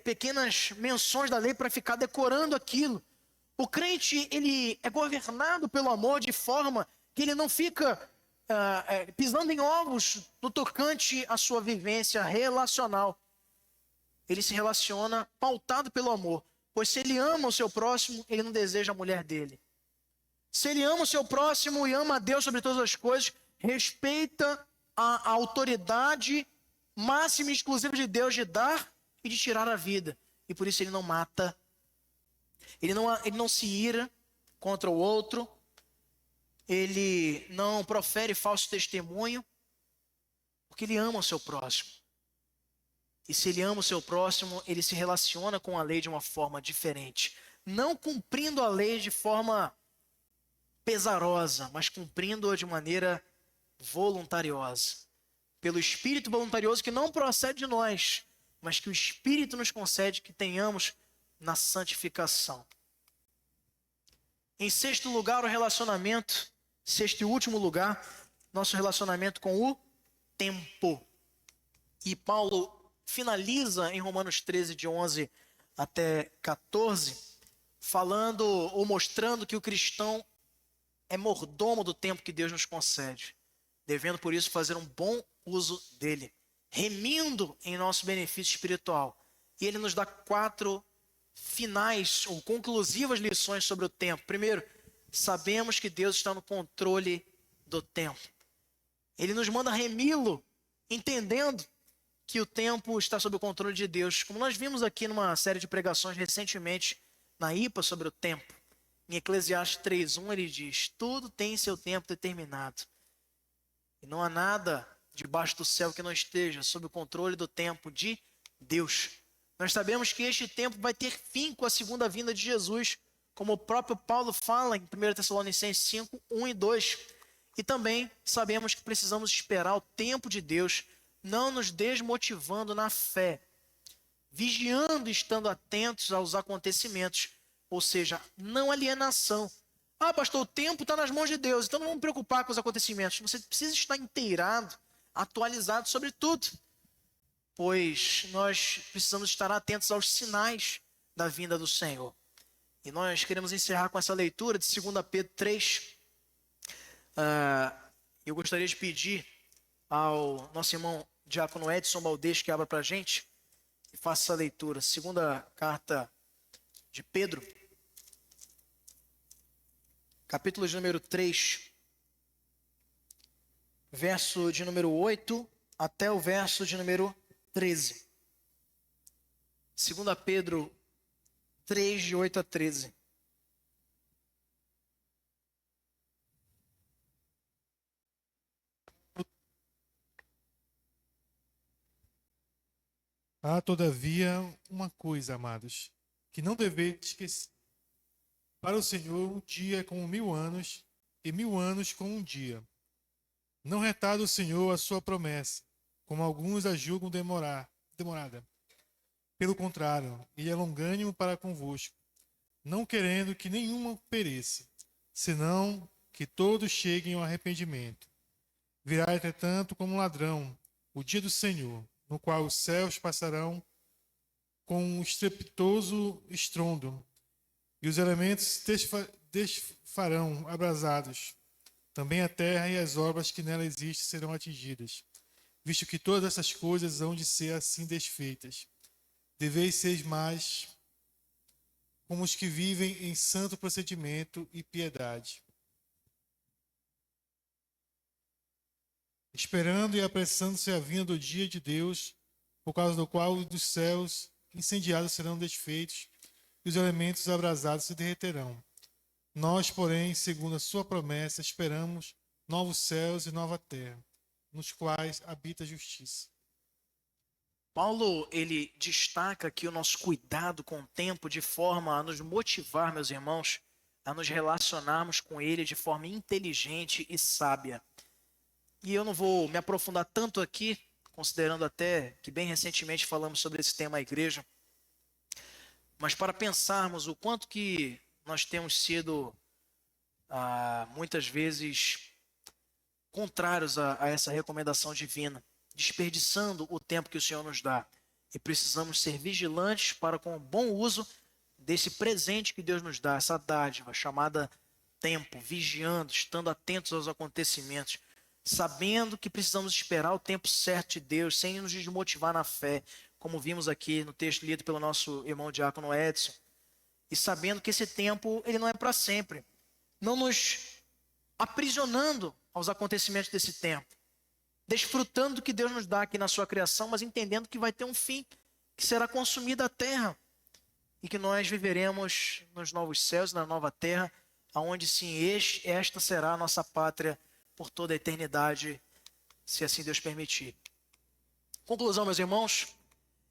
A: pequenas menções da lei para ficar decorando aquilo. O crente, ele é governado pelo amor de forma que ele não fica pisando em ovos no tocante à sua vivência relacional. Ele se relaciona pautado pelo amor, pois se ele ama o seu próximo, ele não deseja a mulher dele. Se ele ama o seu próximo e ama a Deus sobre todas as coisas, respeita a autoridade máxima e exclusiva de Deus de dar e de tirar a vida. E por isso ele não mata, ele não se ira contra o outro, ele não profere falso testemunho, porque ele ama o seu próximo. E se ele ama o seu próximo, ele se relaciona com a lei de uma forma diferente. Não cumprindo a lei de forma pesarosa, mas cumprindo-a de maneira voluntariosa. Pelo Espírito voluntarioso que não procede de nós, mas que o Espírito nos concede que tenhamos na santificação. Em sexto lugar, o relacionamento. Sexto e último lugar, nosso relacionamento com o tempo. E Paulo finaliza em Romanos 13, de 11 até 14, falando ou mostrando que o cristão é mordomo do tempo que Deus nos concede, devendo por isso fazer um bom uso dele, remindo em nosso benefício espiritual. E ele nos dá 4 finais ou conclusivas lições sobre o tempo. Primeiro, sabemos que Deus está no controle do tempo. Ele nos manda remi-lo, entendendo que o tempo está sob o controle de Deus. Como nós vimos aqui numa série de pregações recentemente na IPA sobre o tempo. Em Eclesiastes 3:1 ele diz: tudo tem seu tempo determinado. E não há nada debaixo do céu que não esteja sob o controle do tempo de Deus. Nós sabemos que este tempo vai ter fim com a segunda vinda de Jesus, como o próprio Paulo fala em 1 Tessalonicenses 5, 1 e 2. E também sabemos que precisamos esperar o tempo de Deus, não nos desmotivando na fé, vigiando e estando atentos aos acontecimentos, ou seja, não alienação. Ah, pastor, o tempo está nas mãos de Deus, então não vamos preocupar com os acontecimentos. Você precisa estar inteirado, atualizado sobre tudo, pois nós precisamos estar atentos aos sinais da vinda do Senhor. E nós queremos encerrar com essa leitura de 2 Pedro 3. Eu gostaria de pedir ao nosso irmão Diácono Edson Baldez que abra para a gente e faça essa leitura. Segunda carta de Pedro, capítulo de número 3, verso de número 8 até o verso de número 13. 2 Pedro 3, de 8 a 13.
F: Há, todavia, uma coisa, amados, que não deveis esquecer. Para o Senhor, um dia é como 1000 anos, e 1000 anos como um dia. Não retarda o Senhor a sua promessa, como alguns a julgam demorada. Pelo contrário, ele é longânimo para convosco, não querendo que nenhuma pereça, senão que todos cheguem ao arrependimento. Virá, entretanto, como um ladrão o dia do Senhor, no qual os céus passarão com um estrepitoso estrondo, e os elementos desfarão abrasados. Também a terra e as obras que nela existem serão atingidas, visto que todas essas coisas hão de ser assim desfeitas. Deveis ser mais como os que vivem em santo procedimento e piedade, esperando e apressando-se a vinda do dia de Deus, por causa do qual os céus incendiados serão desfeitos e os elementos abrasados se derreterão. Nós, porém, segundo a sua promessa, esperamos novos céus e nova terra, nos quais habita a justiça.
A: Paulo, ele destaca aqui o nosso cuidado com o tempo de forma a nos motivar, meus irmãos, a nos relacionarmos com ele de forma inteligente e sábia. E eu não vou me aprofundar tanto aqui, considerando até que bem recentemente falamos sobre esse tema à igreja, mas para pensarmos o quanto que nós temos sido, muitas vezes, contrários a essa recomendação divina, desperdiçando o tempo que o Senhor nos dá. E precisamos ser vigilantes para com o bom uso desse presente que Deus nos dá, essa dádiva chamada tempo, vigiando, estando atentos aos acontecimentos, sabendo que precisamos esperar o tempo certo de Deus, sem nos desmotivar na fé, como vimos aqui no texto lido pelo nosso irmão diácono Edson, e sabendo que esse tempo ele não é para sempre, não nos aprisionando aos acontecimentos desse tempo, desfrutando do que Deus nos dá aqui na sua criação, mas entendendo que vai ter um fim, que será consumida a terra, e que nós viveremos nos novos céus, na nova terra, aonde sim, esta será a nossa pátria por toda a eternidade, se assim Deus permitir. Conclusão, meus irmãos,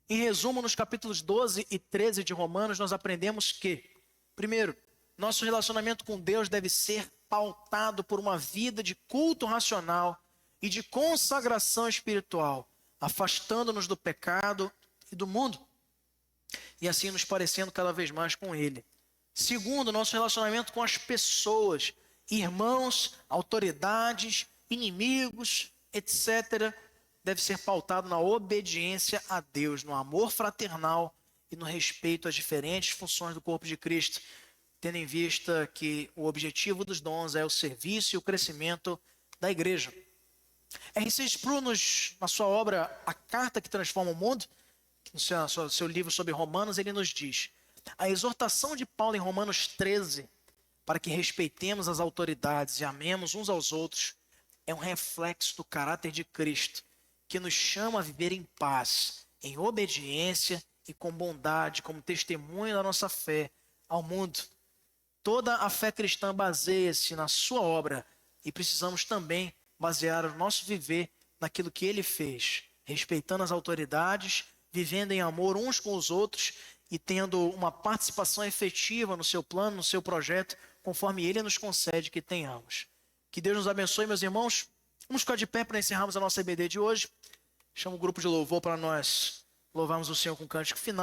A: em resumo, nos capítulos 12 e 13 de Romanos, nós aprendemos que, primeiro, nosso relacionamento com Deus deve ser pautado por uma vida de culto racional e de consagração espiritual, afastando-nos do pecado e do mundo, e assim nos parecendo cada vez mais com Ele. Segundo, nosso relacionamento com as pessoas, irmãos, autoridades, inimigos, etc., deve ser pautado na obediência a Deus, no amor fraternal e no respeito às diferentes funções do corpo de Cristo, tendo em vista que o objetivo dos dons é o serviço e o crescimento da igreja. R.C. Sproul, na sua obra A Carta que Transforma o Mundo, no seu livro sobre Romanos, ele nos diz: a exortação de Paulo em Romanos 13, para que respeitemos as autoridades e amemos uns aos outros, é um reflexo do caráter de Cristo, que nos chama a viver em paz, em obediência e com bondade, como testemunho da nossa fé ao mundo. Toda a fé cristã baseia-se na sua obra e precisamos também basear o nosso viver naquilo que ele fez, respeitando as autoridades, vivendo em amor uns com os outros e tendo uma participação efetiva no seu plano, no seu projeto, conforme ele nos concede que tenhamos. Que Deus nos abençoe, meus irmãos. Vamos ficar de pé para encerrarmos a nossa EBD de hoje. Chamo o grupo de louvor para nós louvarmos o Senhor com um cântico final.